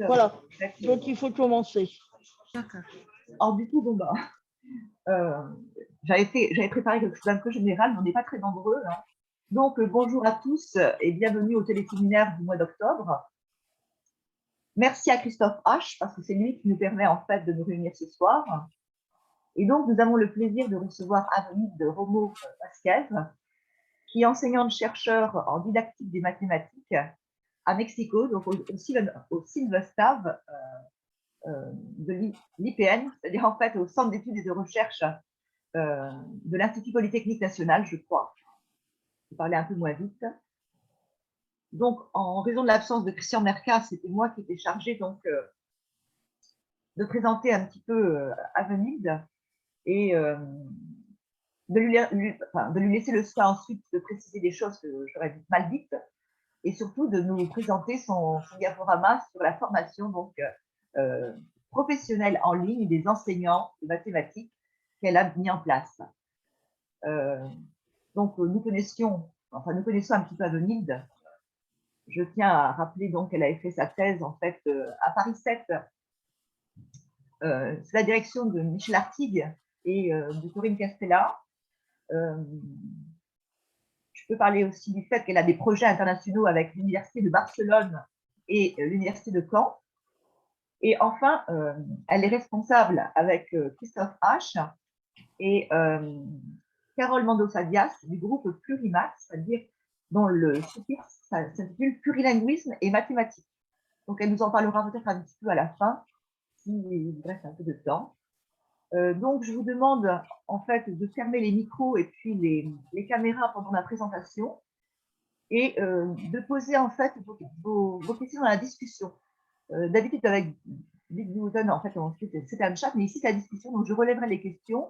Voilà, donc il faut commencer. D'accord. Alors du coup, bon bah, j'avais préparé quelque chose d'un peu général, mais on n'est pas très nombreux. Hein. Donc bonjour à tous et bienvenue au téléséminaire du mois d'octobre. Merci à Christophe H, parce que c'est lui qui nous permet en fait de nous réunir ce soir. Et donc nous avons le plaisir de recevoir Avenide Romo Vasquez, qui est enseignante-chercheur en didactique des mathématiques à Mexico, donc au CINVESTAV de l'IPN, c'est-à-dire en fait au Centre d'études et de recherche de l'Institut Polytechnique National, je crois. Je vais parler un peu moins vite. Donc, en raison de l'absence de Christian Mercat, c'était moi qui étais chargée donc, de présenter un petit peu Avenide et de lui laisser le soin ensuite de préciser des choses que j'aurais mal dites et surtout de nous présenter son diaporama sur la formation donc, professionnelle en ligne des enseignants de mathématiques qu'elle a mis en place. Donc, nous connaissions un petit peu Avenide. Je tiens à rappeler donc qu'elle avait fait sa thèse en fait à Paris 7 sous la direction de Michel Artigue et de Corinne Castella. Je peux parler aussi du fait qu'elle a des projets internationaux avec l'Université de Barcelone et l'Université de Caen. Et enfin, elle est responsable avec Christophe H et Carole Mando-Savias du groupe Plurimat, c'est-à-dire dont le sous-titre s'intitule Plurilinguisme et mathématiques. Donc, elle nous en parlera peut-être un petit peu à la fin, s'il reste un peu de temps. Donc, je vous demande en fait de fermer les micros et puis les caméras pendant la présentation et de poser en fait vos questions dans la discussion. D'habitude, avec Big Newton, en fait, c'était un chat, mais ici, c'est la discussion. Donc, je relèverai les questions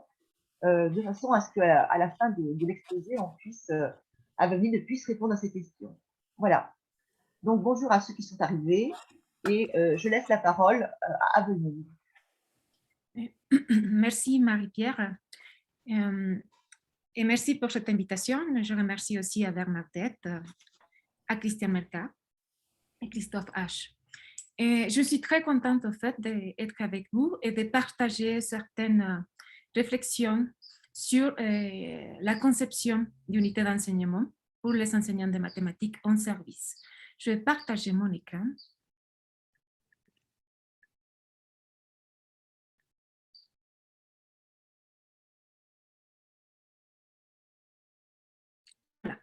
de façon à ce qu'à la fin de l'exposé, on puisse, Avenide puisse répondre à ces questions. Voilà. Donc, bonjour à ceux qui sont arrivés et je laisse la parole à Avenide. Merci Marie-Pierre et merci pour cette invitation. Je remercie aussi à Bernadette, à Christian Mercat et Christophe H. Et je suis très contente en fait d'être avec vous et de partager certaines réflexions sur la conception d'unités d'enseignement pour les enseignants de mathématiques en service. Je vais partager mon écran. Voilà.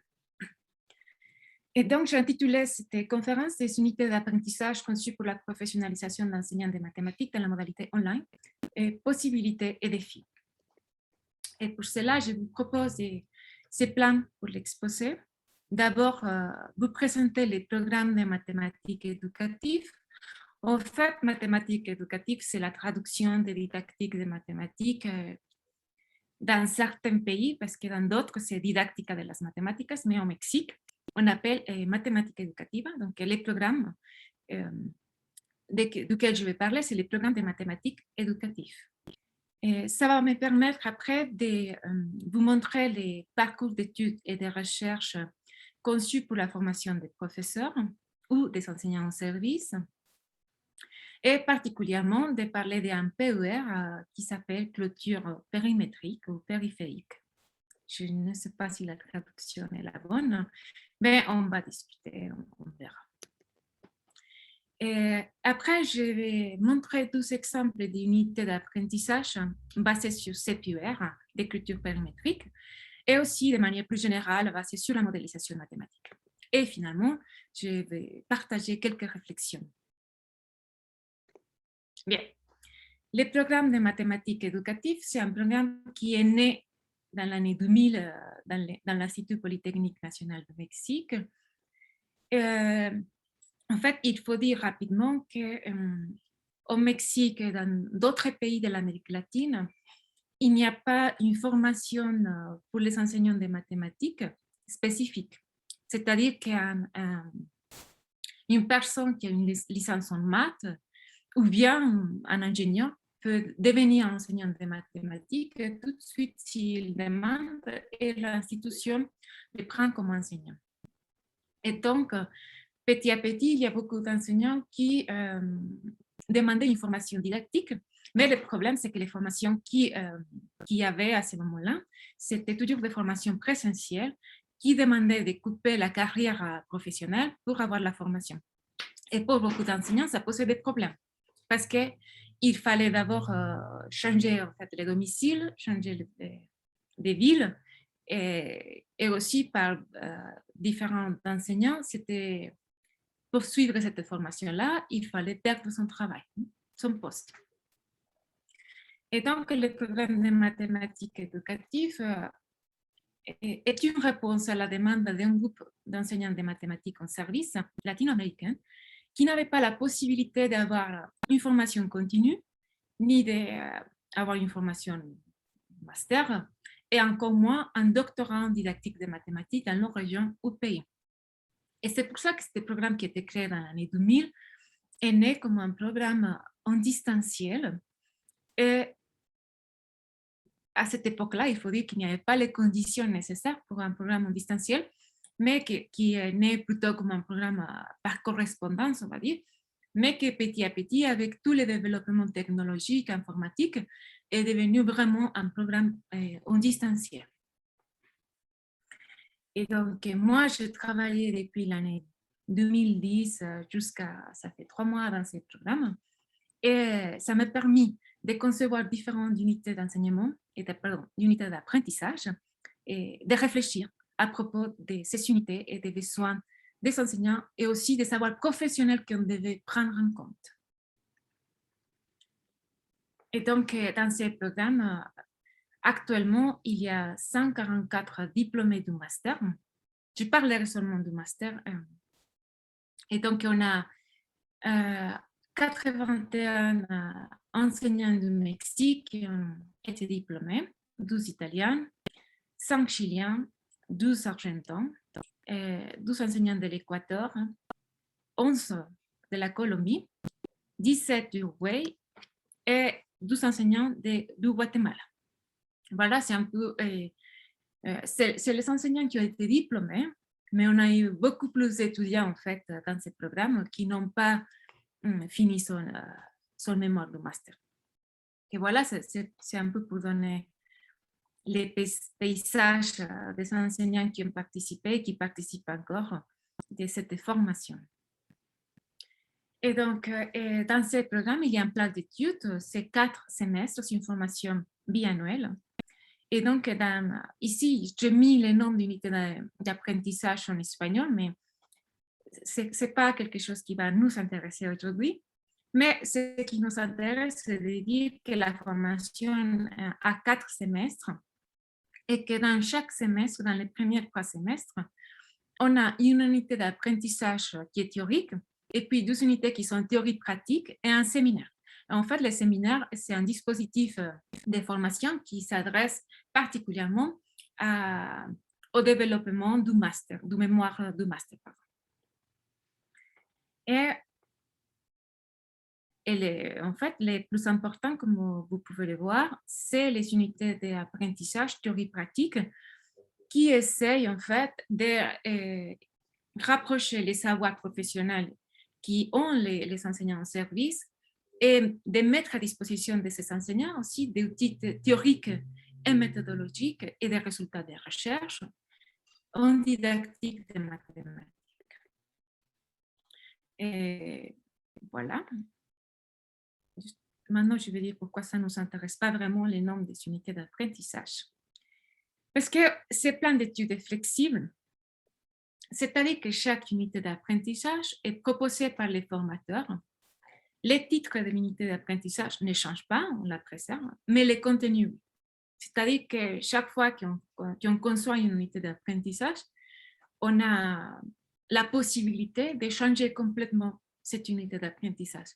Et donc, j'ai intitulé cette conférence des unités d'apprentissage conçues pour la professionnalisation d'enseignants de mathématiques dans la modalité online, et possibilités et défis. Et pour cela, je vous propose ces plans pour l'exposé. D'abord, vous présenter les programmes de mathématiques éducatives. En fait, mathématiques éducatives, c'est la traduction des didactiques de mathématiques dans certains pays, parce que dans d'autres, c'est didactica de las matemáticas, mais au Mexique, on appelle mathématiques éducatives. Donc, les programmes duquel je vais parler, c'est les programmes de mathématiques éducatives. Et ça va me permettre après de vous montrer les parcours d'études et de recherche conçus pour la formation des professeurs ou des enseignants en service, et particulièrement de parler d'un PER qui s'appelle clôture périmétrique ou périphérique. Je ne sais pas si la traduction est la bonne, mais on va discuter, on verra. Et après, je vais montrer 12 exemples d'unités d'apprentissage basées sur CPUR, d'écriture périmétrique, et aussi de manière plus générale basées sur la modélisation mathématique. Et finalement, je vais partager quelques réflexions. Bien, le programme de mathématiques éducatives, c'est un programme qui est né dans l'année 2000 dans l'Institut Polytechnique National du Mexique. En fait, il faut dire rapidement qu'au Mexique et dans d'autres pays de l'Amérique latine, il n'y a pas une formation pour les enseignants de mathématiques spécifique. C'est-à-dire qu'une personne qui a une licence en maths ou bien un ingénieur peut devenir enseignant de mathématiques tout de suite s'il demande et l'institution le prend comme enseignant. Et donc, petit à petit, il y a beaucoup d'enseignants qui demandaient une formation didactique, mais le problème, c'est que les formations qu'il y avait à ce moment-là, c'était toujours des formations présentielles qui demandaient de couper la carrière professionnelle pour avoir la formation. Et pour beaucoup d'enseignants, ça posait des problèmes parce qu'il fallait d'abord changer en fait, les domiciles, changer les villes, et aussi par différents enseignants, c'était pour suivre cette formation-là, il fallait perdre son travail, son poste. Et donc, le programme de mathématiques éducatives est une réponse à la demande d'un groupe d'enseignants de mathématiques en service latino-américain qui n'avaient pas la possibilité d'avoir une formation continue, ni d'avoir une formation master, et encore moins un doctorat en didactique de mathématiques dans leur région ou pays. Et c'est pour ça que ce programme qui a été créé dans l'année 2000 est né comme un programme en distanciel. Et à cette époque-là, il faut dire qu'il n'y avait pas les conditions nécessaires pour un programme en distanciel, mais qui est né plutôt comme un programme par correspondance, on va dire, mais que petit à petit, avec tous les développements technologiques, informatiques, est devenu vraiment un programme en distanciel. Et donc, moi, j'ai travaillé depuis l'année 2010 jusqu'à, ça fait 3 mois dans ce programme, et ça m'a permis de concevoir différentes unités d'enseignement et d'unités d'apprentissage et de réfléchir à propos de ces unités et des besoins des enseignants et aussi des savoirs professionnels qu'on devait prendre en compte. Et donc, dans ce programme, actuellement, il y a 144 diplômés du master. Je parlerai seulement du master. Et donc, on a 81 enseignants du Mexique qui ont été diplômés, 12 Italiens, 5 Chiliens, 12 Argentins, 12 enseignants de l'Équateur, 11 de la Colombie, 17 du Uruguay et 12 enseignants du Guatemala. Voilà, c'est un peu... c'est les enseignants qui ont été diplômés, mais on a eu beaucoup plus d'étudiants en fait dans ce programme qui n'ont pas fini son mémoire de master. Et voilà, c'est un peu pour donner les paysages des enseignants qui ont participé et qui participent encore de cette formation. Et donc, dans ce programme, il y a un plan d'études, c'est 4 semestres, c'est une formation biannuelle. Et donc, ici, j'ai mis les noms d'unités d'apprentissage en espagnol, mais ce n'est pas quelque chose qui va nous intéresser aujourd'hui. Mais ce qui nous intéresse, c'est de dire que la formation a 4 semestres et que dans chaque semestre, dans les premiers 3 semestres, on a une unité d'apprentissage qui est théorique et puis 2 unités qui sont théorie pratique et un séminaire. En fait, le séminaire, c'est un dispositif de formation qui s'adresse particulièrement au développement du master, du mémoire du master. Et en fait, les plus importants, comme vous pouvez le voir, c'est les unités d'apprentissage théorie pratique qui essayent en fait de rapprocher les savoirs professionnels qui ont les enseignants en service et de mettre à disposition de ces enseignants aussi des outils théoriques et méthodologiques et des résultats de recherche en didactique de mathématiques. Et voilà. Maintenant, je vais dire pourquoi ça ne nous intéresse pas vraiment les normes des unités d'apprentissage. Parce que ce plan d'études est flexible, c'est-à-dire que chaque unité d'apprentissage est proposée par les formateurs. Les titres de l'unité d'apprentissage ne changent pas, on la préserve, mais les contenus. C'est-à-dire que chaque fois qu'on conçoit une unité d'apprentissage, on a la possibilité de changer complètement cette unité d'apprentissage.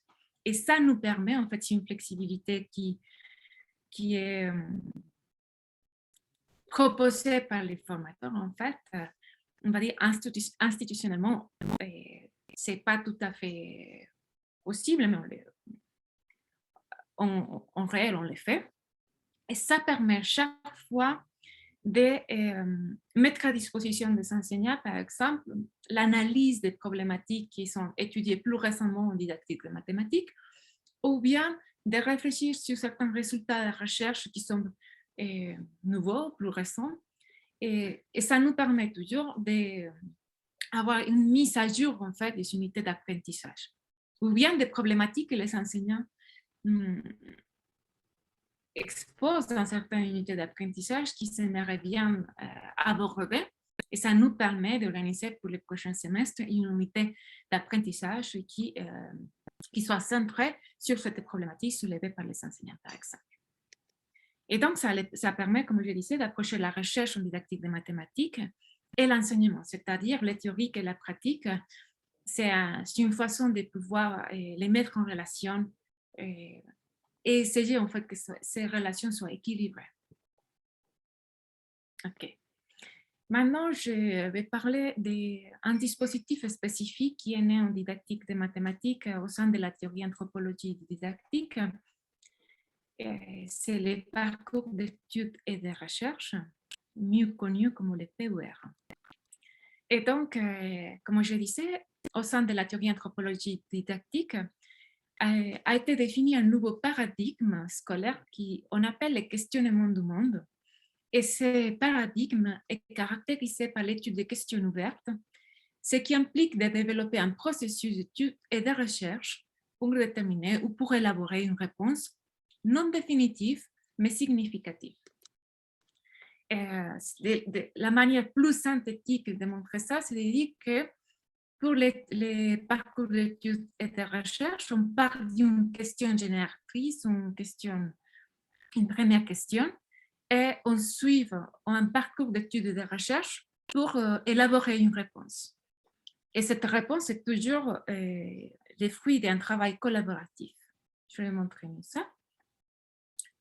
Et ça nous permet, en fait, c'est une flexibilité qui est proposée par les formateurs, en fait, on va dire institutionnellement, c'est pas tout à fait possible, mais en réel, on le fait. Et ça permet chaque fois de mettre à disposition des enseignants, par exemple, l'analyse des problématiques qui sont étudiées plus récemment en didactique de mathématiques, ou bien de réfléchir sur certains résultats de recherche qui sont nouveaux, plus récents. Et ça nous permet toujours d'avoir une mise à jour en fait, des unités d'apprentissage, ou bien des problématiques que les enseignants exposent dans certaines unités d'apprentissage qui s'aimeraient bien aborder. Et ça nous permet d'organiser pour les prochains semestres une unité d'apprentissage qui soit centrée sur cette problématique soulevée par les enseignants, par exemple. Et donc, ça permet, comme je disais, d'approcher la recherche en didactique des mathématiques et l'enseignement, c'est-à-dire la théorique et la pratique. C'est une façon de pouvoir les mettre en relation et essayer en fait que ces relations soient équilibrées. OK. Maintenant, je vais parler d'un dispositif spécifique qui est né en didactique des mathématiques au sein de la théorie anthropologie didactique. C'est les parcours d'études et de recherche, mieux connus comme les PUR. Et donc, comme je disais, au sein de la théorie anthropologie didactique, a été défini un nouveau paradigme scolaire qu'on appelle le questionnement du monde. Et ce paradigme est caractérisé par l'étude des questions ouvertes, ce qui implique de développer un processus d'étude et de recherche pour déterminer ou pour élaborer une réponse non définitive, mais significative. La manière plus synthétique de montrer ça, c'est de dire que pour les parcours d'études et de recherche, on part d'une question génératrice, une première question, et on suit un parcours d'études et de recherche pour élaborer une réponse. Et cette réponse est toujours le fruit d'un travail collaboratif. Je vais montrer ça.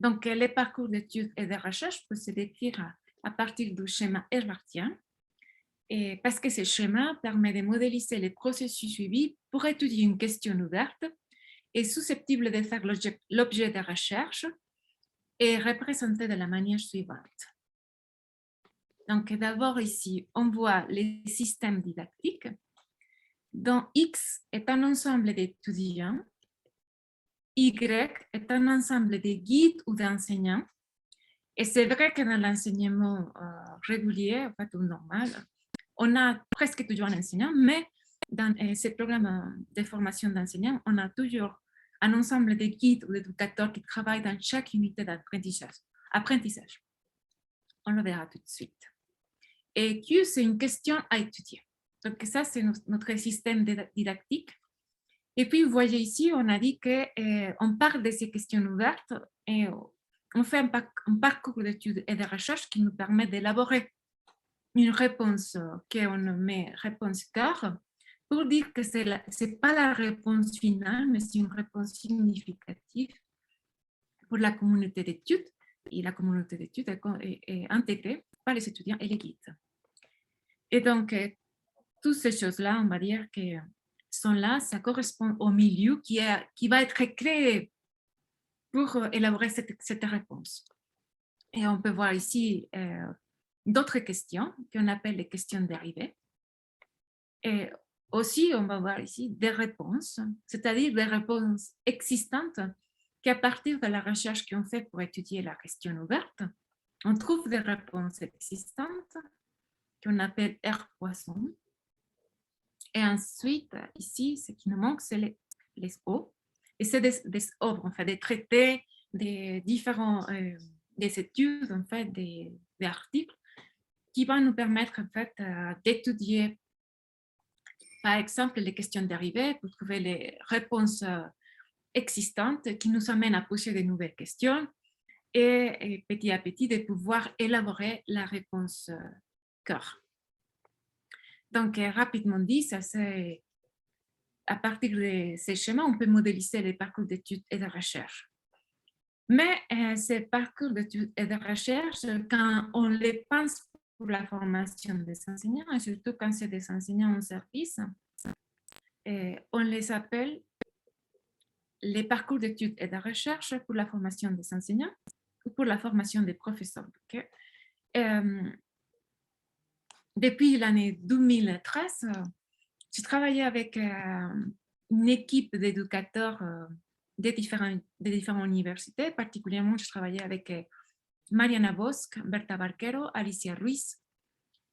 Donc, les parcours d'études et de recherche peuvent se décrire à partir du schéma herbartien, et parce que ce schéma permet de modéliser les processus suivis pour étudier une question ouverte et susceptible de faire l'objet de recherche et représenté de la manière suivante. Donc, d'abord ici, on voit les systèmes didactiques, dont X est un ensemble d'étudiants, Y est un ensemble de guides ou d'enseignants. Et c'est vrai que dans l'enseignement régulier, en fait, ou normal, on a presque toujours un enseignant, mais dans ces programmes de formation d'enseignants, on a toujours un ensemble de guides ou d'éducateurs qui travaillent dans chaque unité d'apprentissage. On le verra tout de suite. Et Q, c'est une question à étudier. Donc ça, c'est notre système didactique. Et puis, vous voyez ici, on a dit qu'on part de ces questions ouvertes et on fait un parcours d'études et de recherche qui nous permet d'élaborer une réponse qu'on met réponse cœur pour dire que ce n'est pas la réponse finale, mais c'est une réponse significative pour la communauté d'études. Et la communauté d'études est intégrée par les étudiants et les guides. Et donc, toutes ces choses-là, on va dire que sont là, ça correspond au milieu qui va être créé pour élaborer cette réponse. Et on peut voir ici d'autres questions qu'on appelle les questions dérivées. Et aussi, on va voir ici des réponses, c'est-à-dire des réponses existantes qu'à partir de la recherche qu'on fait pour étudier la question ouverte, on trouve des réponses existantes qu'on appelle R-poisson. Et ensuite, ici, ce qui nous manque, c'est les O. Et c'est des œuvres, en fait, des traités, des différents des études, en fait, des articles qui vont nous permettre, en fait, d'étudier, par exemple, les questions dérivées pour trouver les réponses existantes qui nous amènent à poser de nouvelles questions et petit à petit de pouvoir élaborer la réponse cœur. Donc, rapidement dit, ça c'est à partir de ces schémas, on peut modéliser les parcours d'études et de recherche. Mais ces parcours d'études et de recherche, quand on les pense pour la formation des enseignants, et surtout quand c'est des enseignants en service, on les appelle les parcours d'études et de recherche pour la formation des enseignants ou pour la formation des professeurs. Okay? Depuis l'année 2013, j'ai travaillé avec une équipe d'éducateurs des différentes universités. Particulièrement, je travaillais avec Mariana Bosch, Berta Barquero, Alicia Ruiz,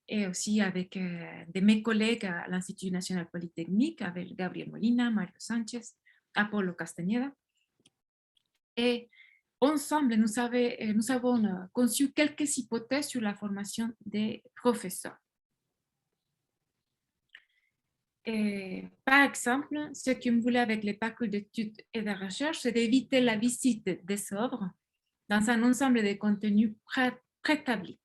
et aussi avec de mes collègues à l'Institut national polytechnique, avec Gabriel Molina, Mario Sanchez, Apollo Castañeda. Et ensemble, nous avons conçu quelques hypothèses sur la formation des professeurs. Et, par exemple, ce qu'on voulait avec les parcours d'études et de recherche, c'est d'éviter la visite des œuvres dans un ensemble de contenus préétablis.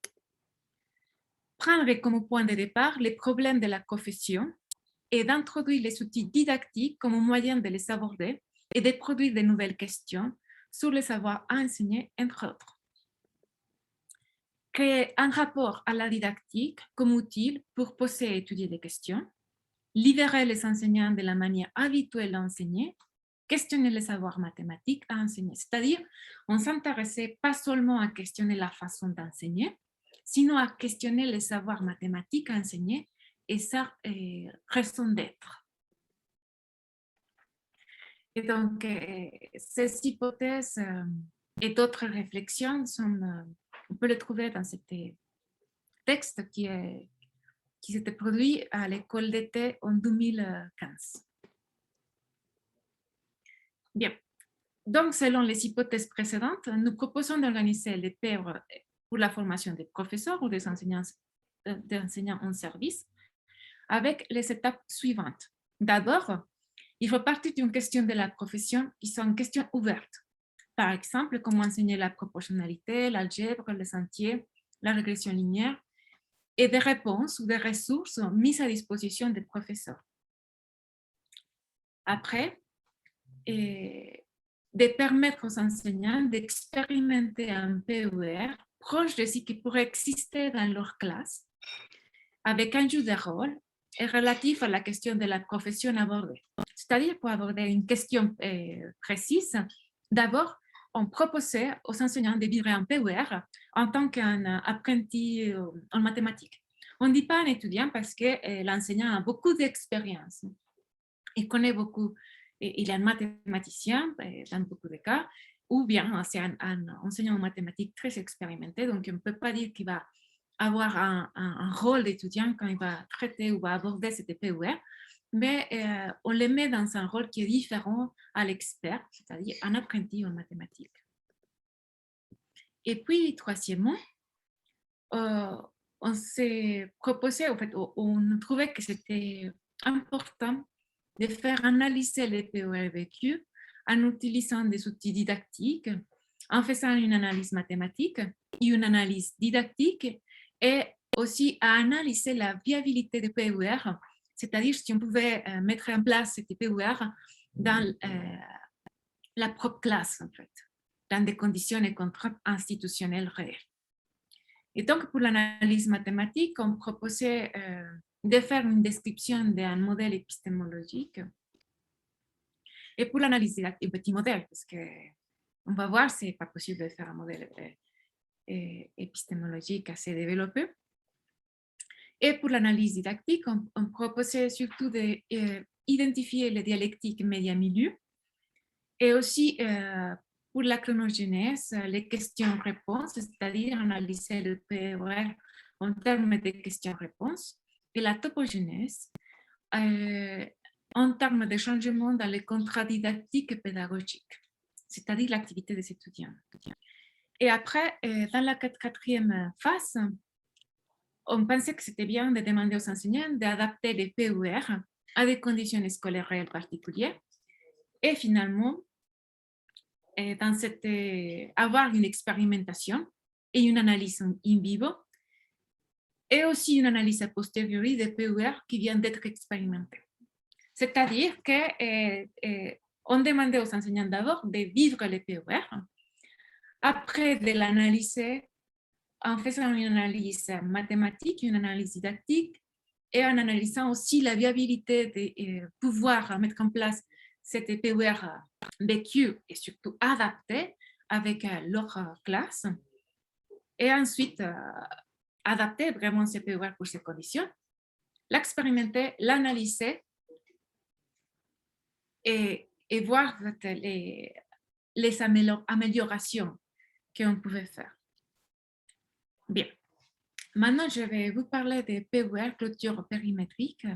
Prendre comme point de départ les problèmes de la profession et d'introduire les outils didactiques comme moyen de les aborder et de produire de nouvelles questions sur le savoir à enseigner, entre autres. Créer un rapport à la didactique comme outil pour poser et étudier des questions, libérer les enseignants de la manière habituelle d'enseigner, questionner les savoirs mathématiques à enseigner. C'est-à-dire, on ne s'intéressait pas seulement à questionner la façon d'enseigner, sinon à questionner les savoirs mathématiques à enseigner et sa raison d'être. Et donc, ces hypothèses et d'autres réflexions, on peut les trouver dans ce texte qui s'était produit à l'école d'été en 2015. Bien. Donc, selon les hypothèses précédentes, nous proposons d'organiser les PEUR pour la formation des professeurs ou des enseignants en service avec les étapes suivantes. D'abord, il faut partir d'une question de la profession qui sont questions ouvertes. Par exemple, comment enseigner la proportionnalité, l'algèbre, les entiers, la régression linéaire, et des réponses ou des ressources mises à disposition des professeurs. Après, de permettre aux enseignants d'expérimenter un PER proche de ce qui pourrait exister dans leur classe, avec un jeu de rôle et relatif à la question de la profession abordée. C'est-à-dire, pour aborder une question précise, d'abord, on proposait aux enseignants de vivre un PER en tant qu'un apprenti en mathématiques. On ne dit pas un étudiant parce que l'enseignant a beaucoup d'expérience. Il connaît beaucoup, il est un mathématicien dans beaucoup de cas, ou bien c'est un enseignant en mathématiques très expérimenté, donc on ne peut pas dire qu'il va avoir un rôle d'étudiant quand il va traiter ou va aborder cet PER, mais on le met dans un rôle qui est différent à l'expert, c'est-à-dire un apprenti en mathématiques. Et puis, troisièmement, on s'est proposé, en fait, on trouvait que c'était important de faire analyser les PER vécus en utilisant des outils didactiques, en faisant une analyse mathématique et une analyse didactique, et aussi à analyser la viabilité des PER, c'est-à-dire si on pouvait mettre en place ces PER dans la propre classe, en fait, dans des conditions et contraintes institutionnelles réelles. Et donc, pour l'analyse mathématique, on proposait de faire une description d'un modèle épistémologique. Et pour l'analyse didactique, un petit modèle, parce qu'on va voir, ce n'est pas possible de faire un modèle épistémologique assez développé. Et pour l'analyse didactique, on proposait surtout d'identifier les dialectiques média-milieu et aussi pour la chronogénèse, les questions-réponses, c'est-à-dire analyser le PER en termes de questions-réponses, et la topogénèse en termes de changement dans les contrats didactiques et pédagogiques, c'est-à-dire l'activité des étudiants. Et après, dans la quatrième phase, on pensait que c'était bien de demander aux enseignants d'adapter les PER à des conditions scolaires réelles particulières. Et finalement, avoir une expérimentation et une analyse in vivo, et aussi une analyse a posteriori des PER qui viennent d'être expérimentés. C'est-à-dire qu'on demandait aux enseignants d'abord de vivre les PER, après de l'analyser en faisant une analyse mathématique, une analyse didactique, et en analysant aussi la viabilité de pouvoir mettre en place cette PER vécu et surtout adapté avec leur classe. et ensuite adapter vraiment ce PER pour ces conditions, l'expérimenter, l'analyser et voir les améliorations qu'on pouvait faire. Bien. Maintenant, je vais vous parler des PER, clôture périmétrique.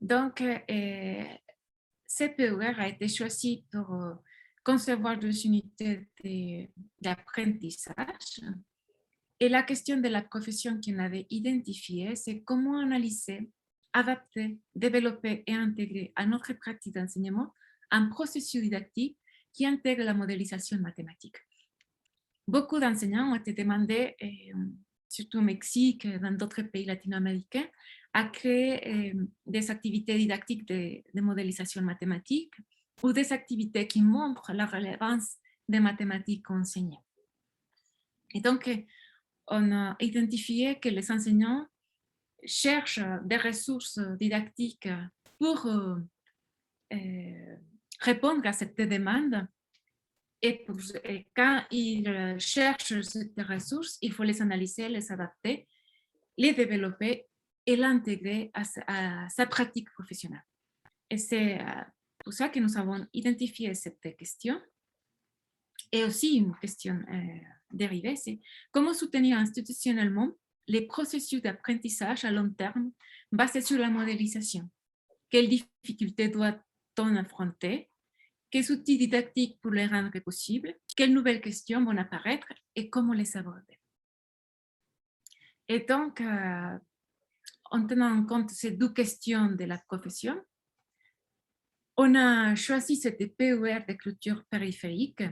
Donc, ce PER a été choisi pour concevoir des unités d'apprentissage. Et la question de la profession qu'on avait identifiée, c'est comment analyser, adapter, développer et intégrer à notre pratique d'enseignement un processus didactique qui intègre la modélisation mathématique. Beaucoup d'enseignants ont été demandés, surtout au Mexique et dans d'autres pays latino-américains, à créer des activités didactiques de modélisation mathématique ou des activités qui montrent la relevance des mathématiques enseignées. Et donc, on a identifié que les enseignants cherchent des ressources didactiques pour répondre à cette demande. Et quand ils cherchent ces ressources, il faut les analyser, les adapter, les développer et l'intégrer à sa pratique professionnelle. Et c'est pour ça que nous avons identifié cette question. Et aussi une question dérivée, c'est comment soutenir institutionnellement les processus d'apprentissage à long terme basés sur la modélisation. Quelles difficultés doit-on affronter? Quels outils didactiques pour les rendre possibles? Quelles nouvelles questions vont apparaître et comment les aborder? Et donc, en tenant en compte ces deux questions de la profession, on a choisi cette PER de clôture périphérique.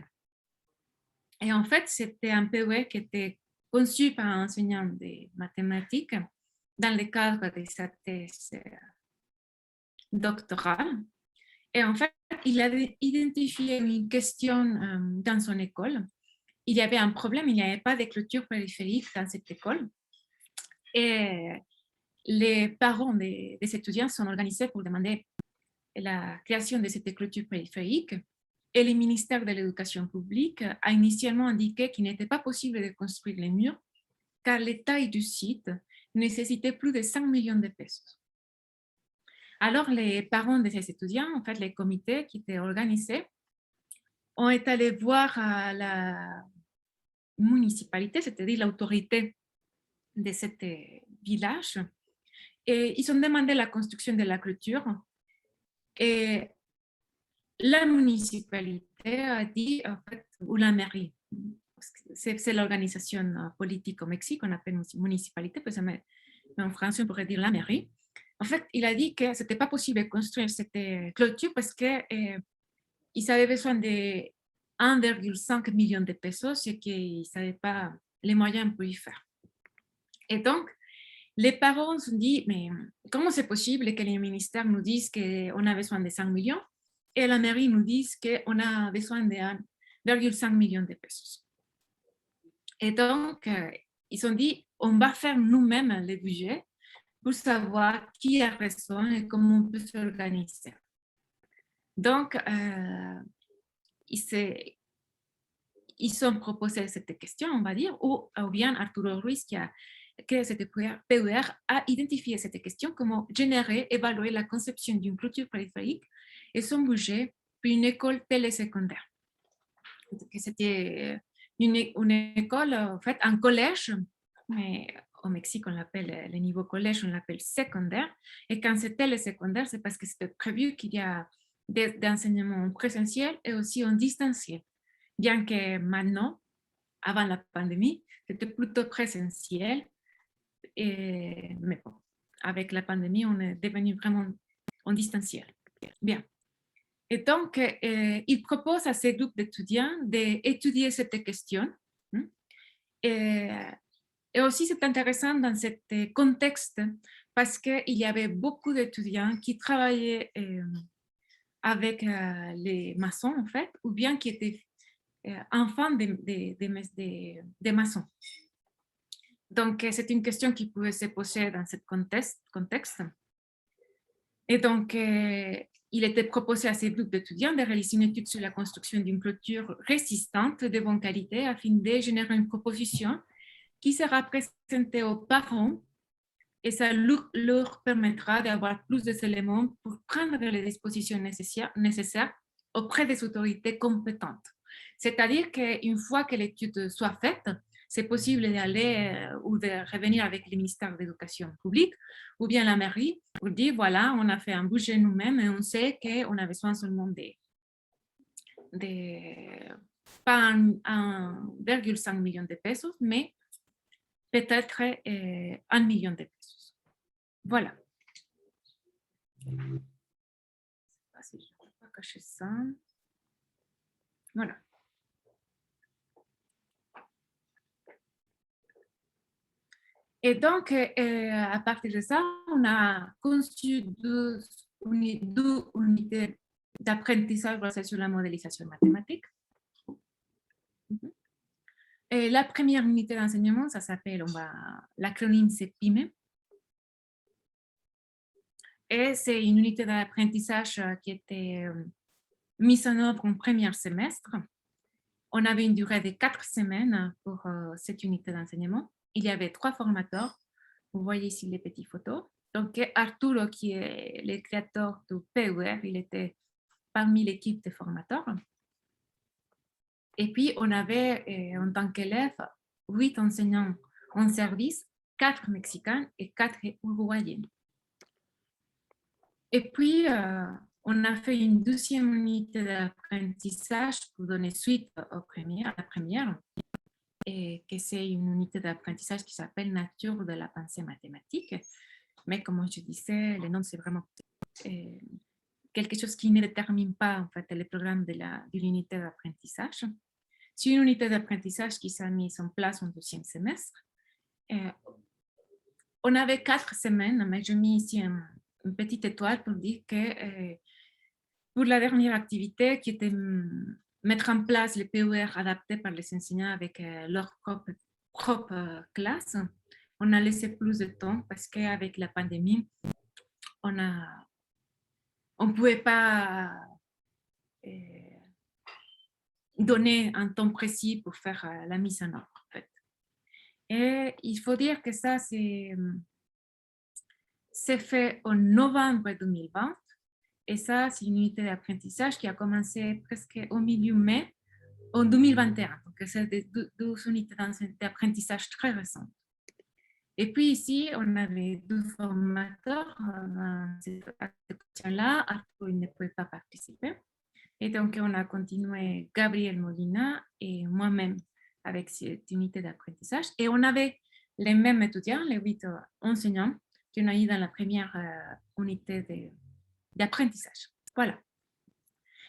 Et en fait, c'était un PER qui était conçu par un enseignant de mathématiques dans le cadre de sa thèse doctorale. Et en fait, il avait identifié une question dans son école. Il y avait un problème, il n'y avait pas de clôture périphérique dans cette école. Et les parents des étudiants sont organisés pour demander la création de cette clôture périphérique. Et le ministère de l'Éducation publique a initialement indiqué qu'il n'était pas possible de construire les murs car la taille du site nécessitait plus de 5 millions de pesos. Alors, les parents de ces étudiants, en fait, les comités qui étaient organisés, ont été allés voir à la municipalité, c'est-à-dire l'autorité de ce village, et ils ont demandé la construction de la clôture. Et la municipalité a dit, en fait, ou la mairie, c'est l'organisation politique au Mexique, on appelle municipalité, mais en français on pourrait dire la mairie. En fait, il a dit que ce n'était pas possible de construire cette clôture parce qu'ils avaient besoin de 1,5 million de pesos et qu'ils ne savaient pas les moyens pour y faire. Et donc, les parents se sont dit, mais comment c'est possible que les ministères nous disent qu'on a besoin de 5 millions et la mairie nous dise qu'on a besoin de 1,5 million de pesos? Et donc, ils ont dit, on va faire nous-mêmes le budget pour savoir qui a raison et comment on peut s'organiser. Donc, ils ont proposé cette question, on va dire, ou bien Arturo Ruiz, qui a créé cette PER, a identifié cette question, comment générer, évaluer la conception d'une clôture périphérique et son budget pour une école télésecondaire. C'était une école, en fait, un collège, mais au Mexique, on l'appelle, le niveau collège, on l'appelle secondaire. Et quand c'est télésecondaire, c'est parce que c'était prévu qu'il y a des enseignements présentiels et aussi en distanciel. Bien que maintenant, avant la pandémie, c'était plutôt présentiel. Mais bon, avec la pandémie, on est devenu vraiment en distanciel. Bien. Et donc, il propose à ces groupes d'étudiants d'étudier cette question. Et aussi, c'est intéressant dans ce contexte parce qu'il y avait beaucoup d'étudiants qui travaillaient avec les maçons, en fait, ou bien qui étaient enfants des maçons. Donc, c'est une question qui pouvait se poser dans ce contexte. Et donc, il était proposé à ces groupes d'étudiants de réaliser une étude sur la construction d'une clôture résistante de bonne qualité afin de générer une proposition qui sera présenté aux parents et ça leur permettra d'avoir plus d'éléments pour prendre les dispositions nécessaires auprès des autorités compétentes. C'est-à-dire qu'une fois que l'étude soit faite, c'est possible d'aller ou de revenir avec le ministère de l'Éducation publique ou bien la mairie pour dire, voilà, on a fait un budget nous-mêmes et on sait qu'on a besoin seulement pas 1,5 million de pesos, mais peut-être 1 million de pesos. Voilà. Je ne sais pas si je ne peux pas cacher ça. Voilà. Et donc, à partir de ça, on a conçu deux unités d'apprentissage basées sur la modélisation mathématique. Et la première unité d'enseignement, ça s'appelle, l'acronyme c'est PYME. Et c'est une unité d'apprentissage qui était mise en œuvre en premier semestre. On avait une durée de 4 semaines pour cette unité d'enseignement. Il y avait 3 formateurs. Vous voyez ici les petites photos. Donc, Arturo, qui est le créateur du PUR, il était parmi l'équipe des formateurs. Et puis, on avait, en tant qu'élèves, 8 enseignants en service, 4 Mexicains et 4 Uruguayens. Et puis, on a fait une deuxième unité d'apprentissage pour donner suite à la première, et que c'est une unité d'apprentissage qui s'appelle Nature de la pensée mathématique. Mais comme je disais, le nom, c'est vraiment quelque chose qui ne détermine pas en fait, le programme de l'unité d'apprentissage. C'est une unité d'apprentissage qui s'est mise en place en deuxième semestre. On avait 4 semaines, mais je mets ici une petite étoile pour dire que pour la dernière activité, qui était mettre en place les PUR adaptés par les enseignants avec leur propre classe, on a laissé plus de temps parce qu'avec la pandémie, on ne pouvait pas donner un temps précis pour faire la mise en œuvre. En fait. Et il faut dire que ça, c'est fait en novembre 2020. Et ça, c'est une unité d'apprentissage qui a commencé presque au milieu mai en 2021. Donc, c'est deux unités d'apprentissage très récentes. Et puis ici, on avait 2 formateurs dans cette question-là. Arthur, il ne pouvait pas participer. Et donc, on a continué Gabriel Molina et moi-même avec cette unité d'apprentissage. Et on avait les mêmes étudiants, les 8 enseignants qu'on a eu dans la première unité d'apprentissage. Voilà.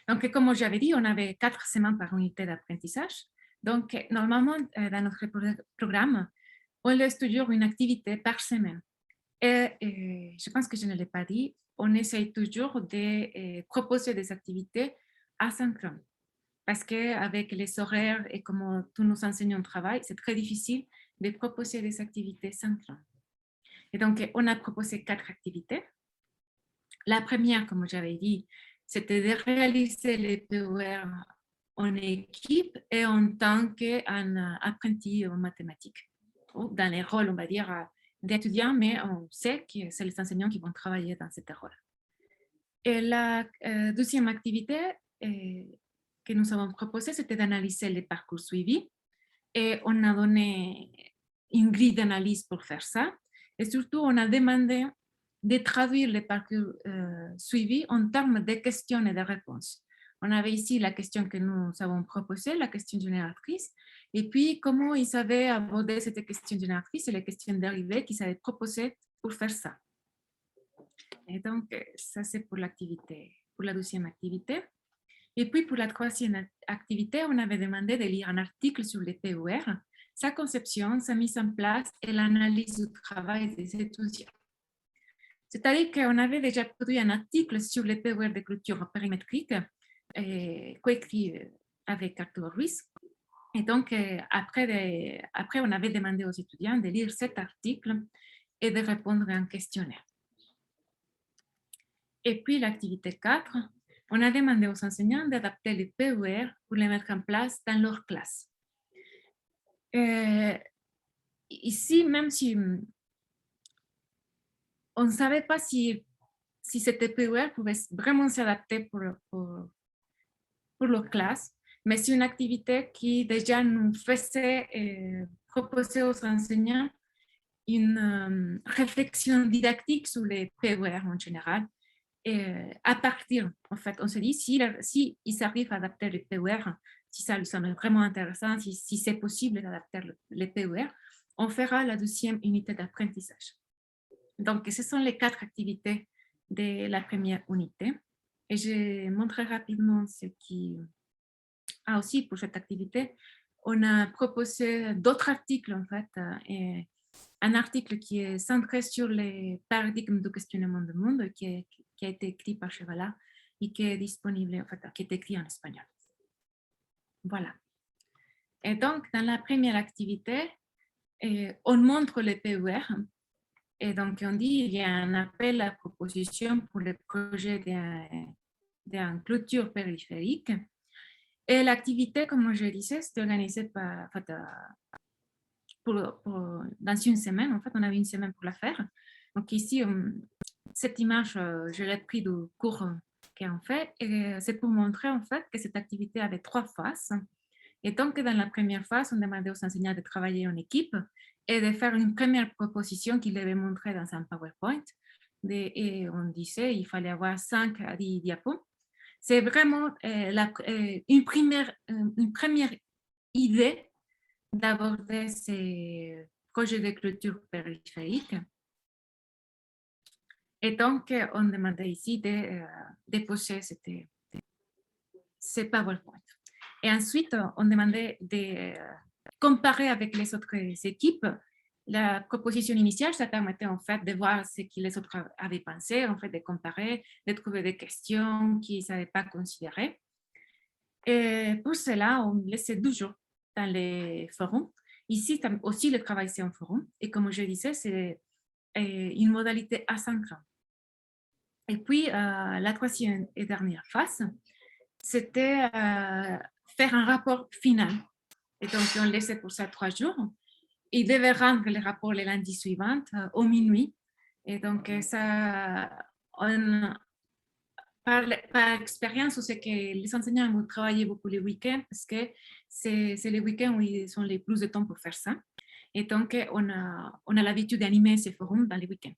Donc, comme j'avais dit, on avait 4 semaines par unité d'apprentissage. Donc, normalement, dans notre programme, on laisse toujours une activité par semaine. Et je pense que je ne l'ai pas dit, on essaye toujours de proposer des activités asynchrones. Parce qu'avec les horaires et comme tous nos enseignants travaillent, c'est très difficile de proposer des activités synchrones. Et donc, on a proposé 4 activités. La première, comme j'avais dit, c'était de réaliser les PUR en équipe et en tant qu'apprenti en mathématiques. Dans les rôles, on va dire, d'étudiants, mais on sait que c'est les enseignants qui vont travailler dans ce rôle. Et la deuxième activité que nous avons proposée, c'était d'analyser les parcours suivis. Et on a donné une grille d'analyse pour faire ça. Et surtout, on a demandé de traduire les parcours suivis en termes de questions et de réponses. On avait ici la question que nous avons proposée, la question génératrice, et puis comment ils avaient abordé cette question génératrice et les questions dérivées qu'ils avaient proposées pour faire ça. Et donc, ça c'est pour l'activité, pour la deuxième activité. Et puis pour la troisième activité, on avait demandé de lire un article sur les PUR, sa conception, sa mise en place et l'analyse du travail des étudiants. C'est-à-dire qu'on avait déjà produit un article sur les PUR de clôture périmétrique, coécrit avec Arturo Ruiz. Et donc, après, on avait demandé aux étudiants de lire cet article et de répondre à un questionnaire. Et puis, l'activité 4, on a demandé aux enseignants d'adapter les PUR pour les mettre en place dans leur classe. ici, même si on ne savait pas si cette PER pouvait vraiment s'adapter pour leur classe, mais c'est une activité qui déjà nous faisait proposer aux enseignants une réflexion didactique sur les PER en général. Et à partir, en fait, on se dit, si ils arrivent à adapter les PER, si ça lui semble vraiment intéressant, si c'est possible d'adapter les PER, on fera la deuxième unité d'apprentissage. Donc, ce sont les 4 activités de la première unité. Et je montrerai rapidement ce qui... Ah, aussi, pour cette activité, on a proposé d'autres articles, en fait, et un article qui est centré sur les paradigmes du questionnement du monde, qui a été écrit par Chevala et qui est disponible, en fait, qui est écrit en espagnol. Voilà. Et donc, dans la première activité, on montre les PER. Et donc, on dit qu'il y a un appel à proposition pour le projet d'une clôture périphérique. Et l'activité, comme je disais, c'est organisé par, en fait, dans une semaine. En fait, on avait une semaine pour la faire. Donc ici, cette image, je l'ai prise du cours qu'on fait. Et c'est pour montrer en fait que cette activité avait 3 phases. Et donc, dans la première phase, on demandait aux enseignants de travailler en équipe et de faire une première proposition qu'ils devaient montrer dans un PowerPoint. Et on disait qu'il fallait avoir 5 à 10 diapos. C'est vraiment une première idée d'aborder ces projets de clôture périphérique. Et donc, on demandait ici de déposer ces PowerPoint. Et ensuite, on demandait de comparer avec les autres équipes. La proposition initiale, ça permettait en fait de voir ce que les autres avaient pensé, en fait, de comparer, de trouver des questions qu'ils n'avaient pas considérées. Et pour cela, on laissait 12 jours dans les forums. Ici aussi, le travail, c'est en forum. Et comme je disais, c'est une modalité asynchrone. Et puis, la troisième et dernière phase, c'était faire un rapport final. Et donc, on laissait pour ça 3 jours. Ils devaient rendre le rapport le lundi suivant, au minuit. Et donc, ça, par expérience, on sait que les enseignants vont travailler beaucoup les week-ends parce que c'est les week-ends où ils ont le plus de temps pour faire ça. Et donc, on a l'habitude d'animer ces forums dans les week-ends.